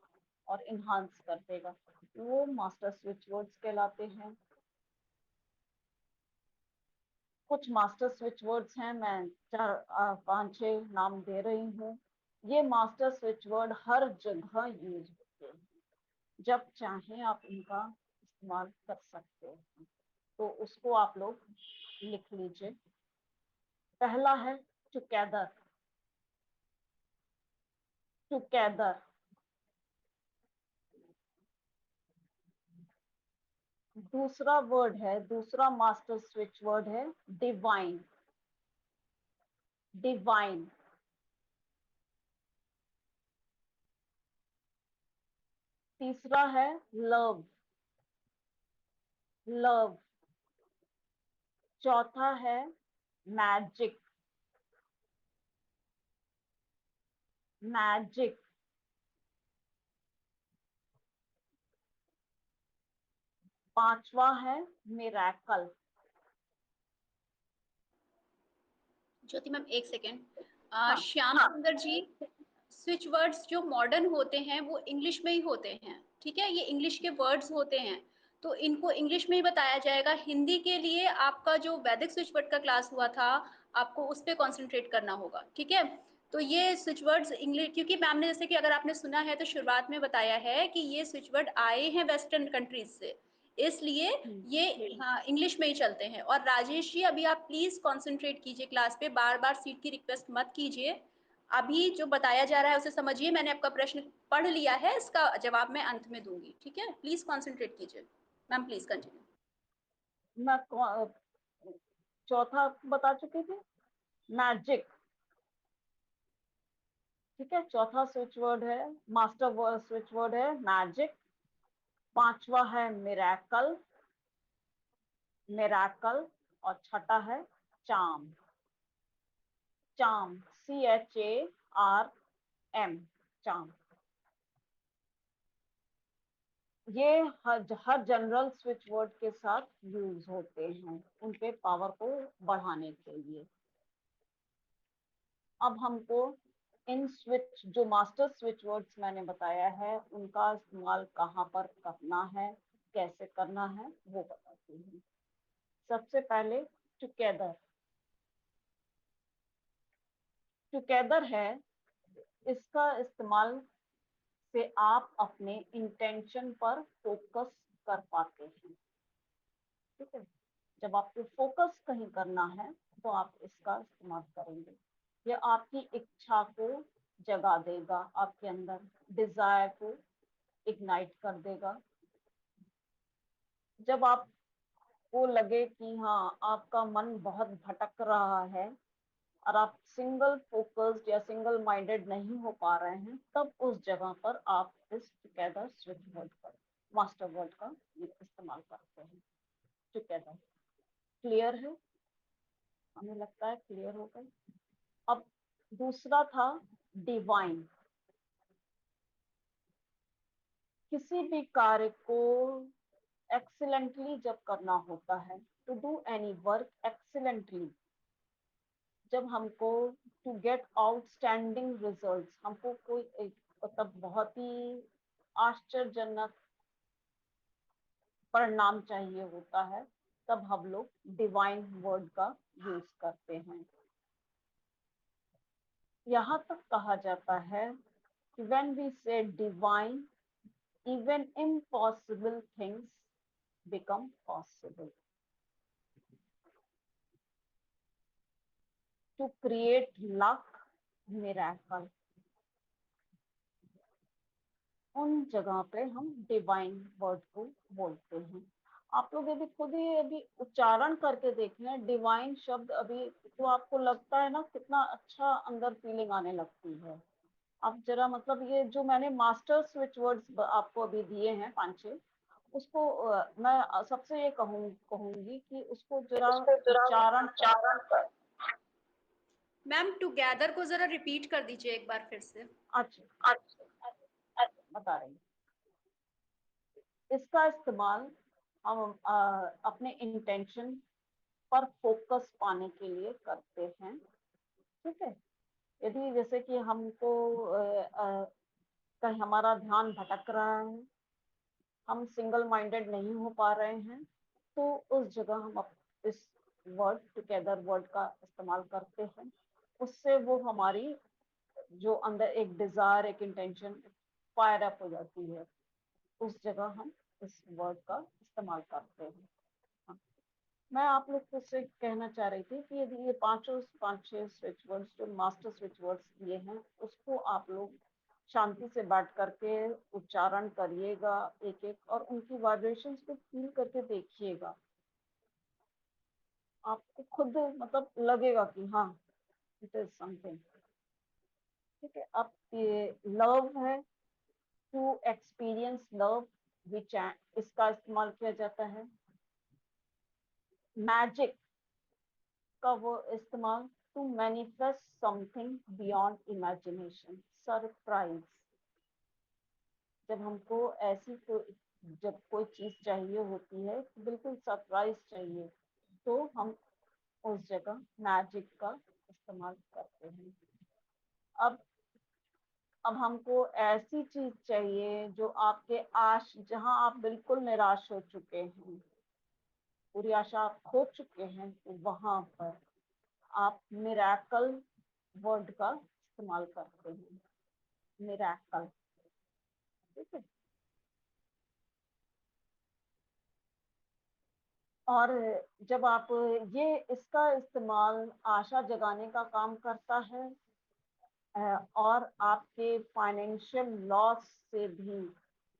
और इन्हांस कर देगा, वो मास्टर स्विच वर्ड्स कहलाते हैं। कुछ मास्टर स्विच वर्ड्स हैं, मैं 4 5 6 नाम दे रही हूँ। ये मास्टर स्विच वर्ड हर जगह यूज होते हैं, जब चाहें आप इनका इस्तेमाल कर सकते हैं, तो उसको आप लोग लिख लीजिए। पहला है टुगेदर, टुगेदर। दूसरा वर्ड है, दूसरा मास्टर स्विच वर्ड है डिवाइन, डिवाइन। तीसरा है लव, लव। चौथा है मैजिक, मैजिक। पांचवा है मिरेकल। ज्योति मैम एक सेकेंड, हाँ, श्याम सुंदर जी, स्विच वर्ड्स जो मॉडर्न होते हैं वो इंग्लिश में ही होते हैं, ठीक है, ये इंग्लिश के वर्ड्स होते हैं, तो इनको इंग्लिश में ही बताया जाएगा। हिंदी के लिए आपका जो वैदिक स्विच वर्ड का क्लास हुआ था, आपको उस पर कॉन्सेंट्रेट करना होगा, ठीक है। तो ये स्विच वर्ड्स इंग्लिश, क्योंकि मैम ने जैसे कि अगर आपने सुना है तो शुरुआत में बताया है कि ये स्विच वर्ड आए हैं वेस्टर्न कंट्रीज से, इसलिए ये हाँ इंग्लिश में ही चलते हैं। और राजेश जी अभी आप प्लीज कंसंट्रेट कीजिए क्लास पे, बार बार सीट की रिक्वेस्ट मत कीजिए, अभी जो बताया जा रहा है उसे समझिए। मैंने आपका प्रश्न पढ़ लिया है, इसका जवाब मैं अंत में दूंगी, ठीक है, प्लीज कंसंट्रेट कीजिए। Ma'am please continue. मैं चौथा बता चुकी थी, मैजिक। ठीक है, चौथा स्विच वर्ड है, मास्टर वर्ड स्विच वर्ड है मैजिक। पांचवा है मिरेकल, मिरेकल। और छठा है चार्म, चार्म, CHARM, चार्म। ये हर जनरल स्विच वर्ड के साथ यूज होते हैं उनके पावर को बढ़ाने के लिए। अब हमको इन स्विच जो मास्टर स्विच वर्ड्स मैंने बताया है उनका इस्तेमाल कहाँ पर करना है, कैसे करना है, वो बताती हूँ। सबसे पहले टुगेदर, टुगेदर है, इसका इस्तेमाल से आप अपने इंटेंशन पर फोकस कर पाते हैं। ठीक है, जब आपको फोकस कहीं करना है तो आप इसका इस्तेमाल करेंगे। ये आपकी इच्छा को जगा देगा, आपके अंदर डिजायर को इग्नाइट कर देगा। जब आपको लगे कि हाँ आपका मन बहुत भटक रहा है और आप सिंगल फोकस्ड या सिंगल माइंडेड नहीं हो पा रहे हैं, तब उस जगह पर आप इस टुगेदर स्विच वर्ड का, मास्टर वर्ड का इस्तेमाल करते हैं। टुगेदर क्लियर है? हमें लगता है क्लियर हो गई। अब दूसरा था डिवाइन। किसी भी कार्य को एक्सीलेंटली जब करना होता है, to do any work excellently, जब हमको टू गेट आउटस्टैंडिंग रिजल्ट्स, हमको कोई एक मतलब बहुत ही आश्चर्यजनक परिणाम चाहिए होता है, तब हम लोग डिवाइन वर्ड का यूज करते हैं। यहाँ तक कहा जाता है कि व्हेन वी से divine, even impossible things become possible. To create luck, miracle, उन जगह पे हम डिवाइन वर्ड को बोलते हैं। आप लोग यदि खुद ही अभी उच्चारण करके देखें डिवाइन शब्द अभी, तो आपको लगता है ना कितना अच्छा अंदर फीलिंग आने लगती है। आप जरा मतलब ये जो मैंने मास्टर स्विच वर्ड्स आपको अभी दिए हैं 5-6, उसको मैं सबसे ये कहूंगी कि उसको जरा उच्चारण कर। मैम टुगेदर को जरा रिपीट कर दीजिए एक बार फिर से। अच्छा, बता रही हूँ। इसका इस्तेमाल हम अपने इंटेंशन पर फोकस पाने के लिए करते हैं। ठीक है, यदि जैसे कि हमको कहीं हमारा ध्यान भटक रहा है, हम सिंगल माइंडेड नहीं हो पा रहे हैं, तो उस जगह हम इस वर्ड टुगेदर वर्ड का इस्तेमाल करते हैं। उससे वो हमारी जो अंदर एक डिजायर, एक इंटेंशन फायर अप हो जाती है, उस जगह हम इस वर्ड का इस्तेमाल करते हैं। हाँ। मैं आप लोग को से कहना चाह रही थी कि यदि ये 5-6 स्विच वर्ड्स जो मास्टर स्विच वर्ड्स दिए हैं, उसको आप लोग शांति से बैठ करके उच्चारण करिएगा एक एक, और उनकी वाइब्रेशंस को फील करके देखिएगा। आपको खुद मतलब लगेगा कि हाँ, इट इज समथिंग। ठीक है, अब ये लव है, टू एक्सपीरियंस लव, विच इसका इस्तेमाल किया जाता है। मैजिक का वो इस्तेमाल, to manifest something beyond imagination. Surprise, जब हमको ऐसी जब कोई चीज चाहिए होती है, बिल्कुल सरप्राइज चाहिए, तो हम उस जगह मैजिक का इस्तेमाल करते हैं। अब अब हमको ऐसी चीज चाहिए जो आपके जहां आप बिल्कुल निराश हो चुके हैं, पूरी आशा आप खो चुके हैं, तो वहां पर आप मिरेकल वर्ड का इस्तेमाल करते हैं। मिरेकल, ठीक है। और जब आप ये इसका इस्तेमाल आशा जगाने का काम करता है, और आपके फाइनेंशियल लॉस से भी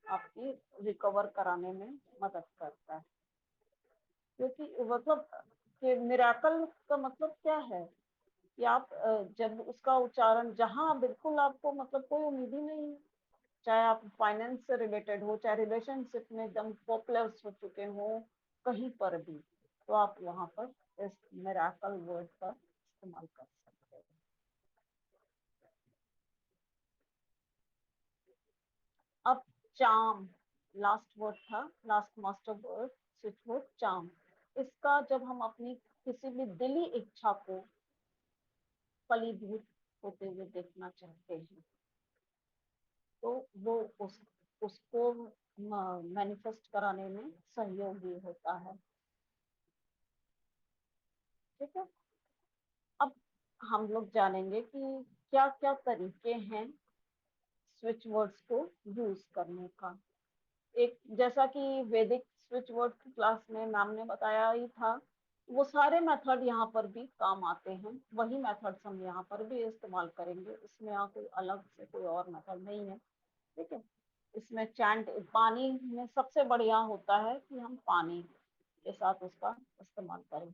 आपकी रिकवर कराने में मदद करता है। क्योंकि मतलब कि मिरेकल का मतलब क्या है कि आप जब उसका उच्चारण जहां बिल्कुल आपको मतलब कोई उम्मीद ही नहीं है, चाहे आप फाइनेंस से रिलेटेड हो, चाहे रिलेशनशिप में एकदम पॉपुलर हो चुके हो, कहीं पर भी, तो आप वहां पर इस मिरेकल वर्ड का इस्तेमाल कर सकते हैं। अब चार्म, लास्ट वर्ड था, last master word switch word charm. इसका जब हम अपनी किसी भी दिली इच्छा को फलीभूत होते हुए देखना चाहते हैं, तो वो उसको मैनिफेस्ट कराने में सहयोगी होता है। ठीक है, अब हम लोग जानेंगे कि क्या क्या तरीके हैं स्विच वर्ड्स को यूज करने का। एक जैसा कि वैदिक स्विच वर्ड की क्लास में मैम ने बताया ही था, वो सारे मेथड यहाँ पर भी काम आते हैं, वही मेथड्स हम यहाँ पर भी इस्तेमाल करेंगे। इसमें यहाँ कोई अलग से कोई और मेथड नहीं है। ठीक है, इसमें चैंट, पानी में सबसे बढ़िया होता है कि हम पानी के साथ उसका इस्तेमाल करें।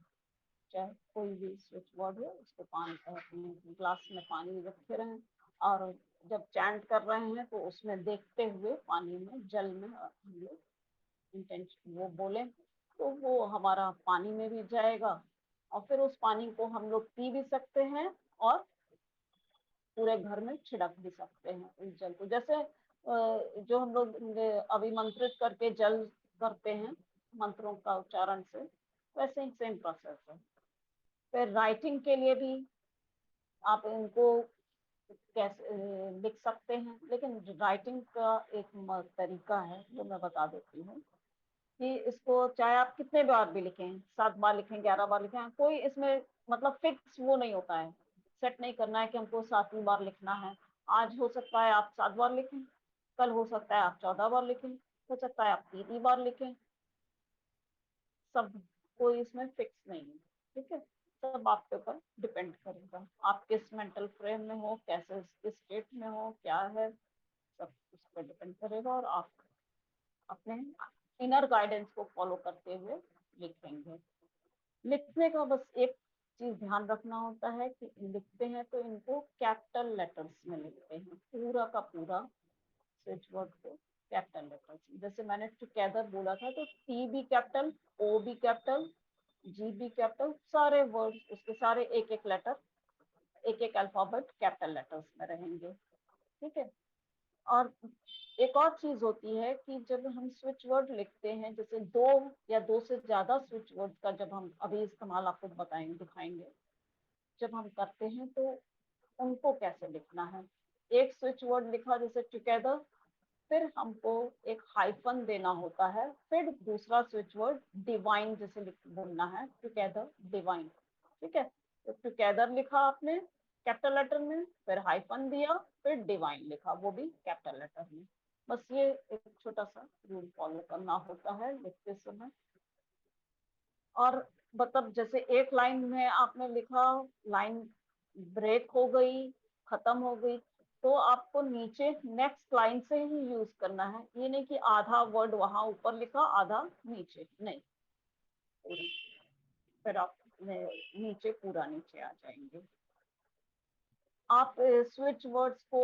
चाहे कोई भी स्विच वर्ड हो, उसको पानी अपने ग्लास में पानी रखे रहें, और जब चैंट कर रहे हैं तो उसमें देखते हुए पानी में, जल में हम लोग इंटेंशन वो बोले, तो वो हमारा पानी में भी जाएगा, और फिर उस पानी को हम लोग पी भी सकते हैं, और पूरे घर में छिड़क भी सकते हैं उस जल को। जैसे जो हम लोग अभिमंत्रित करके जल करते हैं मंत्रों का उच्चारण से, वैसे ही सेम प्रोसेस है। फिर राइटिंग के लिए भी आप इनको कैसे लिख सकते हैं, लेकिन राइटिंग का एक तरीका है जो मैं बता देती हूँ। कि इसको चाहे आप कितने बार भी लिखें, 7 बार लिखें, 11 बार लिखें, कोई इसमें मतलब फिक्स वो नहीं होता है, सेट नहीं करना है कि हमको 7वीं बार लिखना है। आज हो सकता है आप 7 बार लिखें, कल हो सकता है आप 14 बार लिखें, हो सकता है आप 3 ही बार लिखें, सब कोई इसमें फिक्स नहीं है, ठीक है। सब आपके ऊपर डिपेंड करेगा, आप किस मेंटल फ्रेम में हो, कैसे किस स्टेट में हो, क्या है, सब उस पर डिपेंड करेगा। और आप अपने इनर गाइडेंस को फॉलो करते हुए लिखेंगे। लिखने का बस एक चीज ध्यान रखना होता है कि लिखते हैं तो इनको कैपिटल लेटर्स में लिखते हैं, पूरा का पूरा स्विच वर्ड को कैपिटल लेटर्स। जैसे मैंने टुगेदर बोला था तो टी भी कैपिटल, ओ भी कैपिटल, जी भी कैपिटल, सारे वर्ड्स उसके सारे एक एक लेटर, एक एक अल्फाबेट कैपिटल लेटर्स में रहेंगे, ठीक है। और एक और चीज होती है कि जब हम स्विच वर्ड लिखते हैं, जैसे दो या दो से ज्यादा स्विच वर्ड का जब हम अभी इस्तेमाल आपको बताएंगे दिखाएंगे, जब हम करते हैं तो उनको कैसे लिखना है। एक स्विच वर्ड लिखा जैसे टुगेदर, फिर हमको एक हाइफन देना होता है, फिर दूसरा स्विच वर्ड डिवाइन जैसे बोलना है, टुगेदर डिवाइन, ठीक है। तो टुगेदर लिखा आपने कैपिटल लेटर में, फिर हाइफन दिया, फिर डिवाइन लिखा वो भी कैपिटल लेटर में। बस ये एक छोटा सा रूल फॉलो करना होता है लिखते समय। और मतलब जैसे एक लाइन में आपने लिखा, लाइन ब्रेक हो गई, खत्म हो गई, तो आपको नीचे नेक्स्ट लाइन से ही यूज करना है। ये नहीं कि आधा वर्ड वहां ऊपर लिखा आधा नीचे, नहीं, फिर आप नीचे पूरा नीचे आ जाएंगे। आप स्विच वर्ड्स को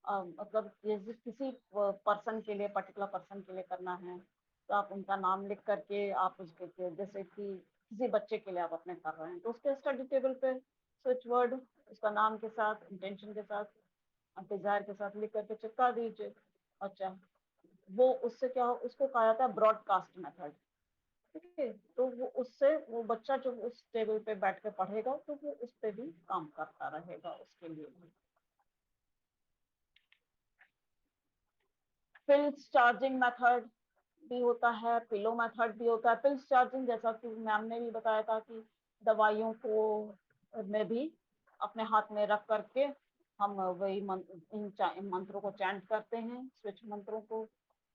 मतलब किसी पर्सन के लिए, पर्टिकुलर पर्सन के लिए करना है तो आप उनका नाम लिख करके आप उसके, जैसे कि किसी बच्चे के लिए आप अपने कर रहे हैं तो उसके स्टडी टेबल पे स्विच वर्ड उसका नाम के साथ, इंटेंशन के साथ, डिजायर के साथ लिख करके चिपका दीजिए। अच्छा, वो उससे क्या हो, उसको कहा जाता है ब्रॉडकास्ट मेथड, ठीक है। तो वो उससे वो बच्चा जो उस टेबल पे बैठ के पढ़ेगा तो वो उस पे भी काम करता रहेगा उसके लिए भी। फिल्स चार्जिंग मेथड भी होता है, पिलो मेथड भी होता है। फिल्स चार्जिंग जैसा कि मैम ने भी बताया था कि दवाइयों को में भी अपने हाथ में रख करके हम वही इन मंत्रों को चैंट करते हैं, स्विच मंत्रों को,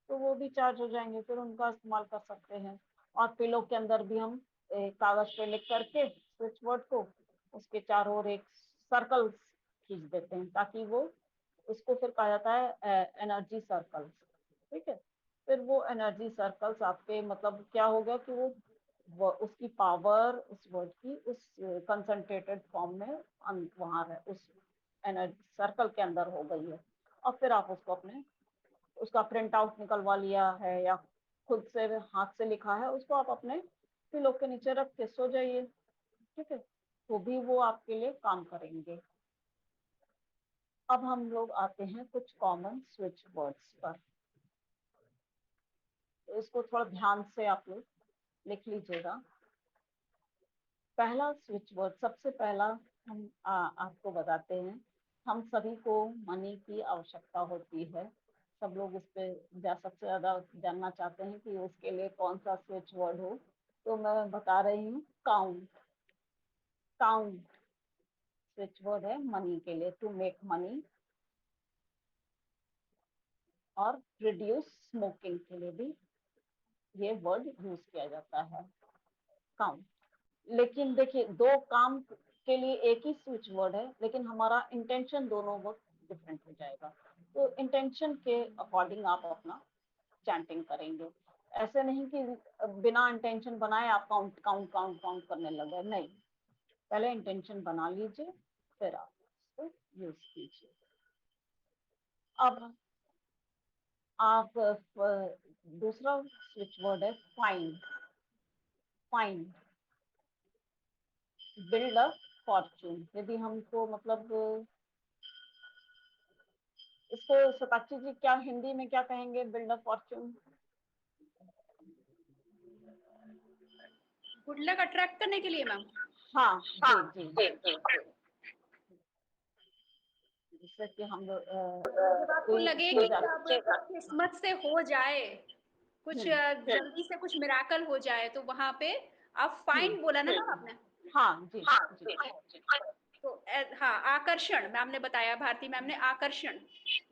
तो वो भी चार्ज हो जाएंगे, फिर उनका इस्तेमाल कर सकते हैं। और पिलो के अंदर भी हम कागज पे लिख करके स्विच वर्ड को उसके चारों ओर एक सर्कल खींच देते हैं ताकि वो, उसको फिर कहा जाता है एनर्जी सर्कल्स, ठीक है। फिर वो एनर्जी सर्कल्स आपके मतलब क्या हो गया कि वो उसकी पावर उस वर्ड की उस कंसंट्रेटेड फॉर्म में वहां उस एनर्जी सर्कल के अंदर हो गई है। और फिर आप उसको अपने उसका प्रिंट आउट निकलवा लिया है या खुद से हाथ से लिखा है, उसको आप अपने पिलो के नीचे रख के सो जाइए, ठीक है। तो भी वो आपके लिए काम करेंगे। अब हम लोग आते हैं कुछ कॉमन स्विच वर्ड्स पर, तो इसको थोड़ा ध्यान से आप लोग लिख लीजिएगा। पहला स्विच वर्ड, सबसे पहला हम आपको बताते हैं, हम सभी को मनी की आवश्यकता होती है, सब लोग इस पे सबसे ज्यादा जानना चाहते हैं कि उसके लिए कौन सा स्विच वर्ड हो। तो मैं बता रही हूँ काउंट। काउंट स्विच वर्ड है मनी के लिए, टू मेक मनी। और रिड्यूस स्मोकिंग के लिए भी ये वर्ड यूज किया जाता है, काउंट। लेकिन देखिए, दो काम के लिए एक ही स्विच वर्ड है, लेकिन हमारा इंटेंशन दोनों वक्त डिफरेंट हो जाएगा। तो इंटेंशन के अकॉर्डिंग आप अपना चैंटिंग करेंगे। ऐसे नहीं कि बिना इंटेंशन बनाए आप काउंट काउंट काउंट काउंट करने लगे, नहीं। पहले इंटेंशन बना लीजिए, फिर आप इसको यूज कीजिए। अब आप दूसरा स्विच वर्ड है find. Find, build a Fortune. यदि हमको मतलब इसको सताक्षी जी क्या हिंदी में क्या कहेंगे, build a Fortune? Good luck attract करने के लिए मैम। हाँ जी जी जी, जिससे कि हम लोग जब आपको कोई लगे कि चीज अब किस्मत से हो जाए, कुछ हम्म जल्दी से कुछ मिरेकल हो जाए तो वहाँ पे आप हम्म फाइंड बोला ना मैम आपने? हाँ जी हाँ, जी। जी, जी। तो हाँ, आकर्षण मैम ने बताया, भारती मैम ने आकर्षण।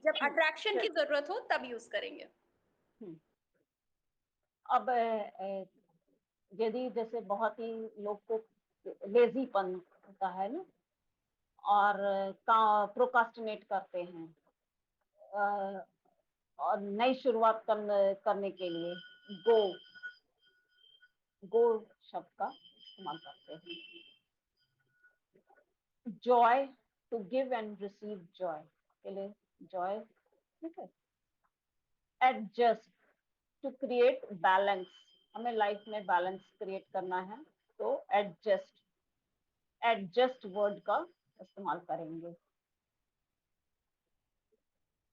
जब हम्म अट्रैक्शन की ज़रूरत हो तब यूज़ करेंगे। हम्म। अब यदि जैसे बहुत ही लोग को लेजीपन होता है ना, और प्रोकास्टिनेट करते हैं, और नई शुरुआत करने के लिए गो गो शब्द का इस्तेमाल करते हैं। Joy, to give and receive joy के लिए जॉय, ठीक है। एडजस्ट, टू क्रिएट बैलेंस, हमें लाइफ में बैलेंस क्रिएट करना है तो एडजस्ट, एडजस्ट वर्ड का इस्तेमाल करेंगे।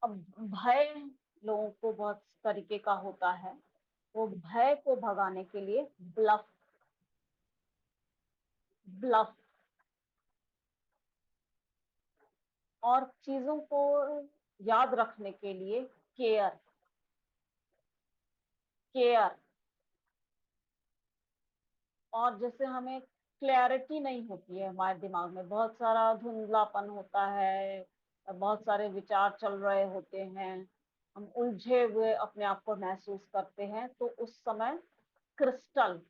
अब भय लोगों को बहुत तरीके का होता है, वो भय को भगाने के लिए ब्लफ, ब्लफ। और चीजों को याद रखने के लिए केयर, केयर। और जैसे हमें क्लैरिटी नहीं होती है, हमारे दिमाग में बहुत सारा धुंधलापन होता है, बहुत सारे विचार चल रहे होते हैं, हम उलझे हुए अपने आप को महसूस करते हैं, तो उस समय क्रिस्टल,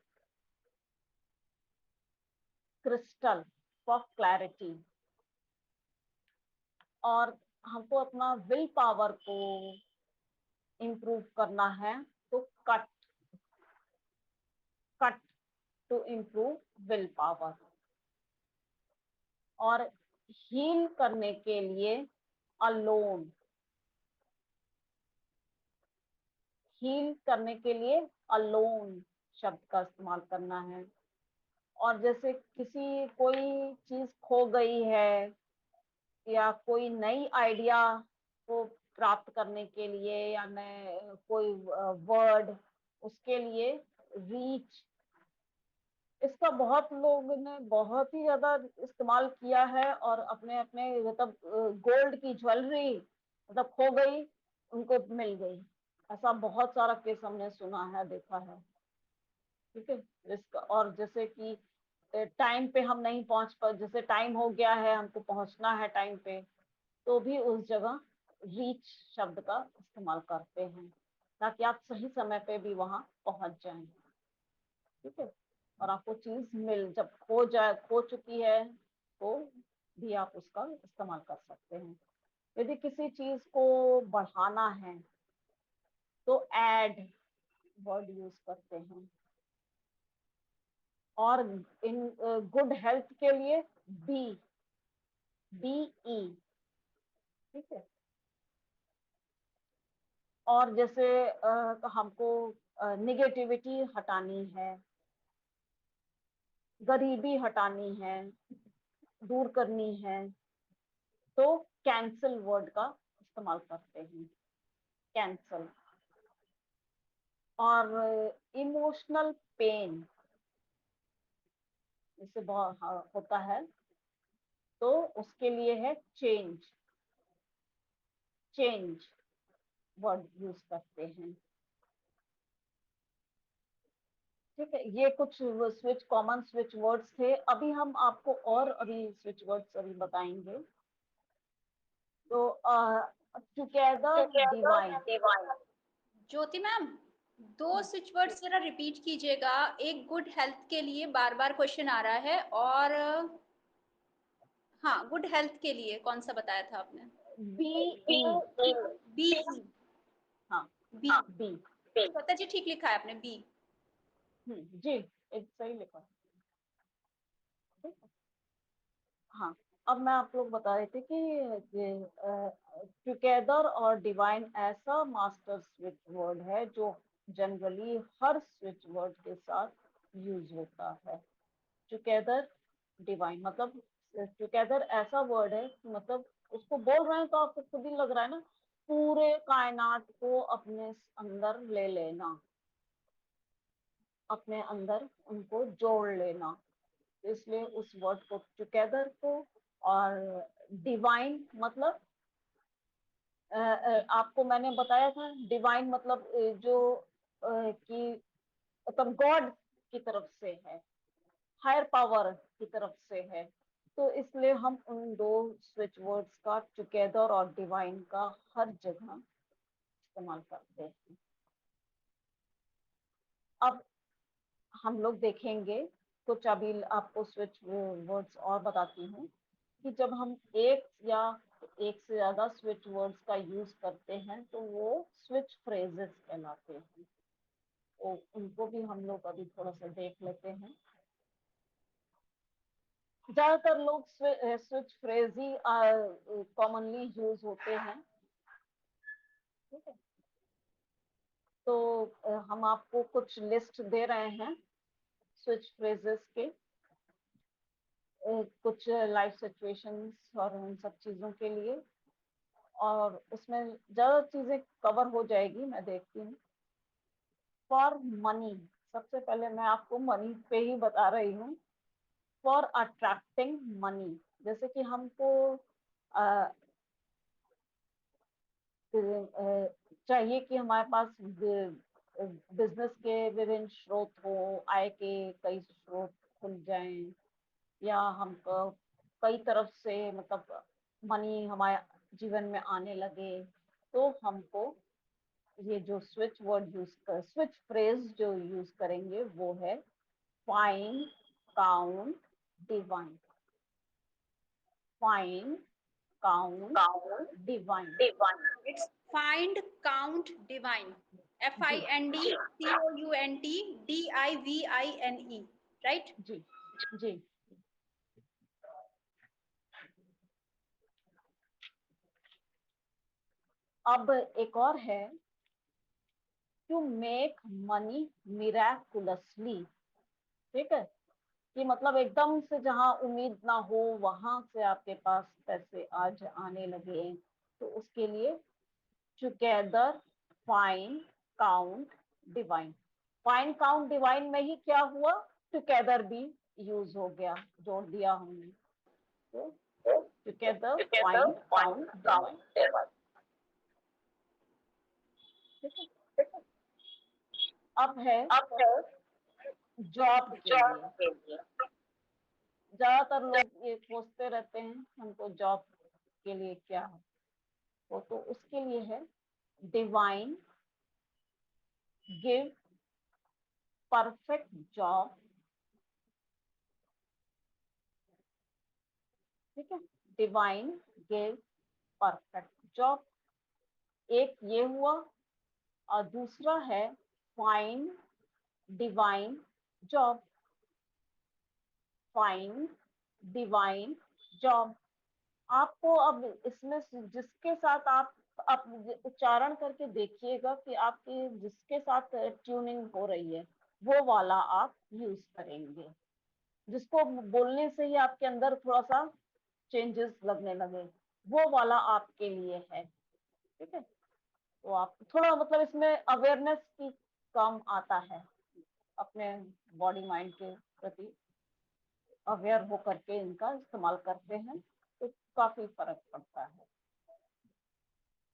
क्रिस्टल फॉर क्लैरिटी। और हमको अपना विल पावर को इम्प्रूव करना है तो cut, cut to improve will power. और हील करने के लिए अलोन, हील करने के लिए अलोन शब्द का इस्तेमाल करना है। और जैसे किसी कोई चीज खो गई है, या कोई नई आइडिया को प्राप्त करने के लिए, या नए कोई वर्ड, उसके लिए रीच। इसका बहुत लोग ने बहुत ही ज्यादा इस्तेमाल किया है, और अपने अपने मतलब गोल्ड की ज्वेलरी मतलब खो गई, उनको मिल गई। ऐसा बहुत सारा केस हमने सुना है, देखा है, ठीक है। इसका और जैसे कि टाइम पे हम नहीं पहुंच पा, जैसे टाइम हो गया है, हमको पहुंचना है टाइम पे, तो भी उस जगह रीच शब्द का इस्तेमाल करते हैं, ताकि आप सही समय पे भी वहां पहुंच जाएं, ठीक है। और आपको चीज मिल, जब खो जाए, खो चुकी है, तो भी आप उसका इस्तेमाल कर सकते हैं। यदि किसी चीज को बढ़ाना है तो ऐड वर्ड यूज करते हैं। और इन गुड हेल्थ के लिए बी, बी ई, ठीक है। और जैसे हमको निगेटिविटी हटानी है, गरीबी हटानी है, दूर करनी है, तो कैंसल वर्ड का इस्तेमाल करते हैं, कैंसल। और इमोशनल पेन जैसे बहुत होता है, तो उसके लिए है चेंज, चेंज वर्ड यूज करते हैं, ठीक है। ये कुछ स्विच, कॉमन स्विच वर्ड्स थे। अभी हम आपको और अभी स्विच वर्ड्स अभी बताएंगे। तो टुगेदर डिवाइन, ज्योति मैम, 2 स्विच वर्ड्स ज़रा रिपीट कीजिएगा। एक गुड हेल्थ के लिए बार-बार क्वेश्चन आ रहा है, और हाँ, गुड हेल्थ के लिए कौन-सा बताया था आपने? बी ई, बी, हाँ बी, बी, श्वेता जी ठीक लिखा है आपने, बी। जी एक सही लिखा, ठीक है। हाँ, अब मैं आप लोग बता रहे थे कि टुगेदर और डिवाइन ऐसा मास्टर स्विच वर्ड है जो जनरली हर स्विच वर्ड के साथ यूज होता है। टुगेदर डिवाइन मतलब, टुगेदर ऐसा वर्ड है, मतलब उसको बोल रहे हैं तो आपको खुद ही लग रहा है ना, पूरे कायनात को अपने अंदर ले लेना, अपने अंदर उनको जोड़ लेना, इसलिए उस वर्ड को टुगेदर को। और डिवाइन मतलब आपको मैंने बताया था, डिवाइन मतलब जो कि मतलब गॉड की तरफ से है, हायर पावर की तरफ से है। तो इसलिए हम उन दो स्विच वर्ड्स का, टुगेदर और डिवाइन का, हर जगह इस्तेमाल करते हैं। अब हम लोग देखेंगे कुछ, अभी आपको स्विच वर्ड्स और बताती हूँ कि जब हम एक या एक से ज्यादा स्विच वर्ड्स का यूज करते हैं तो वो स्विच फ्रेजेस कहलाते हैं। तो उनको भी हम लोग अभी थोड़ा सा देख लेते हैं। ज्यादातर लोग स्विच फ्रेज ही कॉमनली यूज होते हैं, ठीक है। तो हम आपको कुछ लिस्ट दे रहे हैं स्विच फ्रेजेस के, कुछ लाइफ सिचुएशंस और उन सब चीजों के लिए, और उसमें ज्यादा चीजें कवर हो जाएगी, मैं देखती हूँ। फॉर मनी, सबसे पहले मैं आपको मनी पे ही बता रही हूँ। फॉर अट्रैक्टिंग मनी, जैसे कि हमको चाहिए कि हमारे पास बिजनेस के विभिन्न स्रोत हो, आय के कई स्रोत खुल जाएं, या हमको कई तरफ से मतलब मनी हमारे जीवन में आने लगे, तो हमको ये जो स्विच फ्रेज जो यूज करेंगे वो है find, count, divine. Find, count, Count, divine. divine. It's find, count, divine. जी, FIND COUNT DIVINE. Right? जी, जी। अब एक और है, टू मेक मनी मिराकुलसली, ठीक है। कि मतलब एकदम से जहां उम्मीद ना हो वहां से आपके पास पैसे आज आने लगे, तो उसके लिए together, find, count, divine. Find, count, divine में ही क्या हुआ, टुगेदर भी यूज हो गया, जोड़ दिया हमने। तो together, Together, find, find, count, count, divine, divine. ठीक है। अब है अब है जॉब के जॉब लिए। के लिए। ज्यादातर लोग ये सोचते रहते हैं हमको जॉब के लिए क्या है, वो तो उसके लिए है डिवाइन गिव परफेक्ट जॉब, ठीक है। डिवाइन गिव परफेक्ट जॉब, एक ये हुआ। और दूसरा है find divine job. Find divine job, आपको अब इसमें जिसके साथ आप उच्चारण करके देखिएगा कि आपके जिसके साथ ट्यूनिंग हो रही है वो वाला आप यूज करेंगे, जिसको बोलने से ही आपके अंदर थोड़ा सा चेंजेस लगने लगे, वो वाला आपके लिए है, ठीक है। तो आप थोड़ा मतलब इसमें अवेयरनेस की काम आता है, अपने बॉडी माइंड के प्रति अवेयर हो करके इनका इस्तेमाल करते हैं तो काफी फर्क पड़ता है।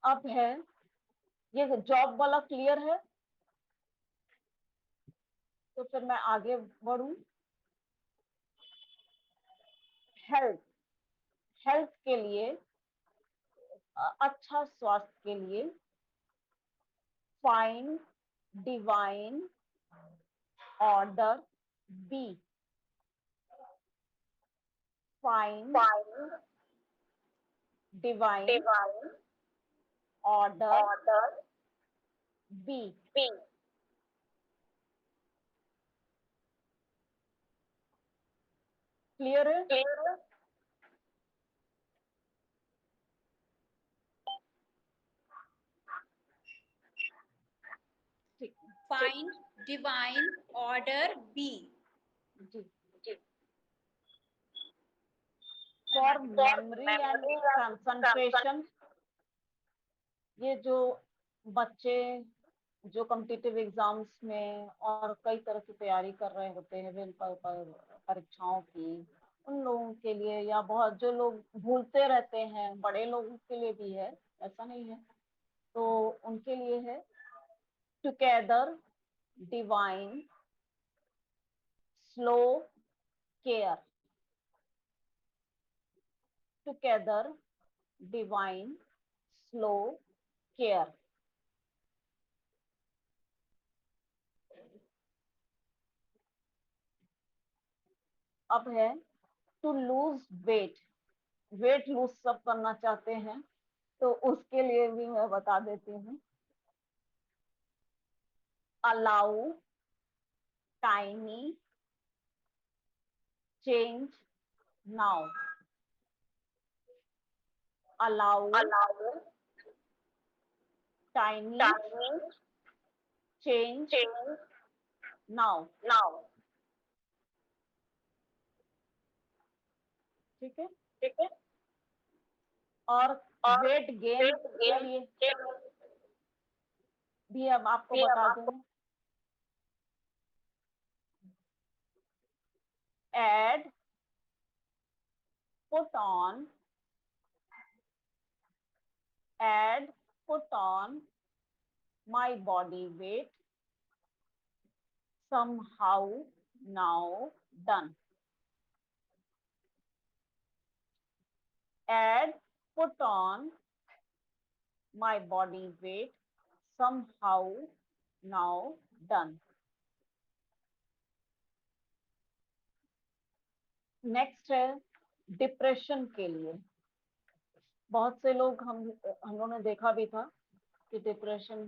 अब है ये जॉब वाला क्लियर है, तो फिर मैं आगे बढ़ूं। हेल्थ, हेल्थ के लिए, अच्छा स्वास्थ्य के लिए find divine order be. Find Find, divine divine, order order, be. be. Clear है? Clear? ठीक Find, divine, order, be. है जी। जी। For For memory and memory and concern. Concentration, ये जो बच्चे जो कॉम्पिटिटिव एग्जाम्स में और कई तरह की तैयारी कर रहे होते हैं विभिन्न परीक्षाओं की, उन लोगों के लिए, या बहुत जो लोग भूलते रहते हैं, बड़े लोगों के लिए भी है, ऐसा नहीं है, तो उनके लिए है together divine, slow care. Together, divine, slow care. अब है to lose weight. Weight lose सब करना चाहते हैं तो उसके लिए भी मैं बता देती हूँ। Allow tiny change now. Allow allow tiny timing change change now. now. ठीक है। ठीक है। और और वेट गेन weight के gain लिए के भी अब आपको लिए हम बता आपको दूं। Add put on, add, put on my body weight, somehow, now, done. Add, put on my body weight, somehow, now, done. Next है डिप्रेशन के लिए। बहुत से लोग हम लोगों ने देखा भी था कि डिप्रेशन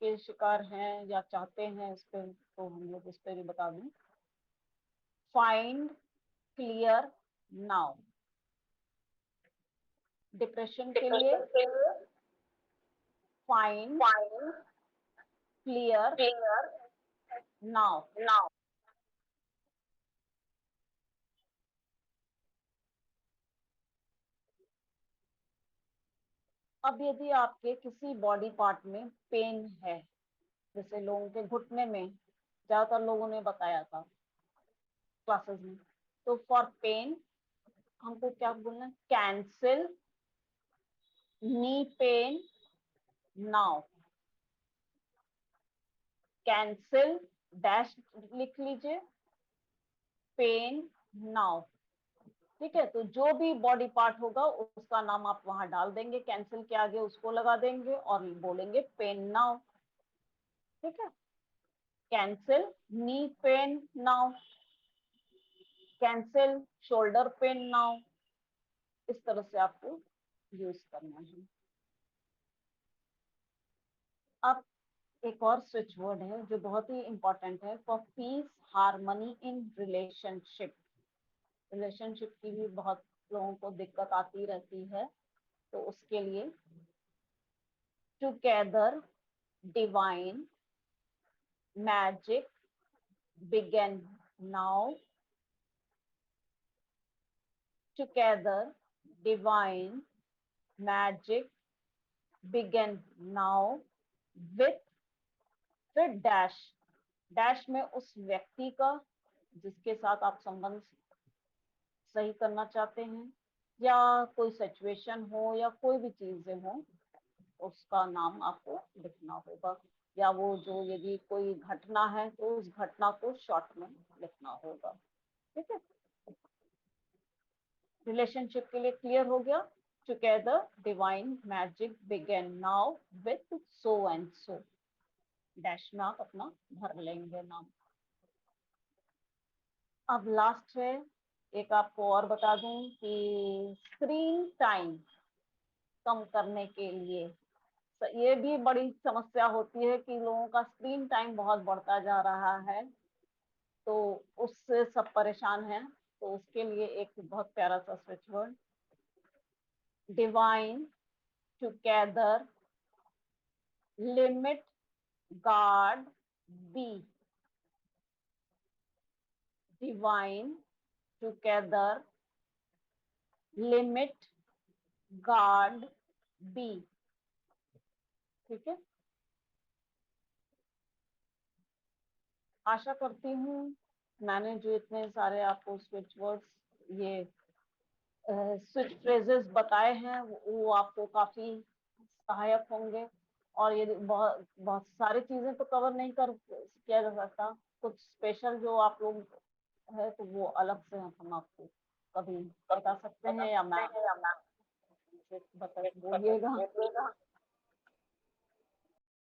के शिकार हैं या चाहते हैं इस पे, तो हम लोग इस पे भी बता दें। Find clear now. डिप्रेशन के लिए depression के लिए find find clear clear now. now. अब यदि आपके किसी बॉडी पार्ट में पेन है, जैसे लोगों के घुटने में, ज्यादातर लोगों ने बताया था क्लासेस में, तो फॉर पेन हमको क्या बोलना है? Cancel knee pain now. Cancel dash लिख लीजिए, पेन नाउ। ठीक है, तो जो भी बॉडी पार्ट होगा उसका नाम आप वहां डाल देंगे, कैंसिल के आगे उसको लगा देंगे और बोलेंगे पेन नाउ। ठीक है, cancel knee pain now, cancel shoulder pain now. इस तरह से आपको यूज करना है। अब एक और स्विच वर्ड है जो बहुत ही इंपॉर्टेंट है, for piece harmony in relationship. Relationship की भी बहुत लोगों को दिक्कत आती रहती है, तो उसके लिए together divine magic begin now. Together divine magic begin now with, फिर डैश, डैश में उस व्यक्ति का जिसके साथ आप संबंध सही करना चाहते हैं, या कोई सिचुएशन हो या कोई भी चीजें हो, उसका नाम आपको लिखना होगा, या वो जो यदि कोई घटना है तो उस घटना को शॉर्ट में लिखना होगा। ठीक है, रिलेशनशिप के लिए क्लियर हो गया। Together divine magic begin now with so and so, dash में आप अपना भर लेंगे नाम। अब लास्ट है, एक आपको और बता दूं कि स्क्रीन टाइम कम करने के लिए, ये भी बड़ी समस्या होती है कि लोगों का स्क्रीन टाइम बहुत बढ़ता जा रहा है, तो उससे सब परेशान हैं। तो उसके लिए एक बहुत प्यारा सा switch word, divine together limit guard be. Divine together limit guard be. ठीक है, आशा करती हूँ मैंने जो इतने सारे आपको स्विच वर्ड्स, ये स्विच फ्रेजेस बताए हैं वो आपको काफी सहायक होंगे। और ये बहुत बहुत सारी चीज़ें तो कवर नहीं कर किया जा सकता। कुछ स्पेशल जो आप लोग है तो वो अलग से हम आपको कभी बता सकते हैं, या मैं मुझे बता बोलिएगा।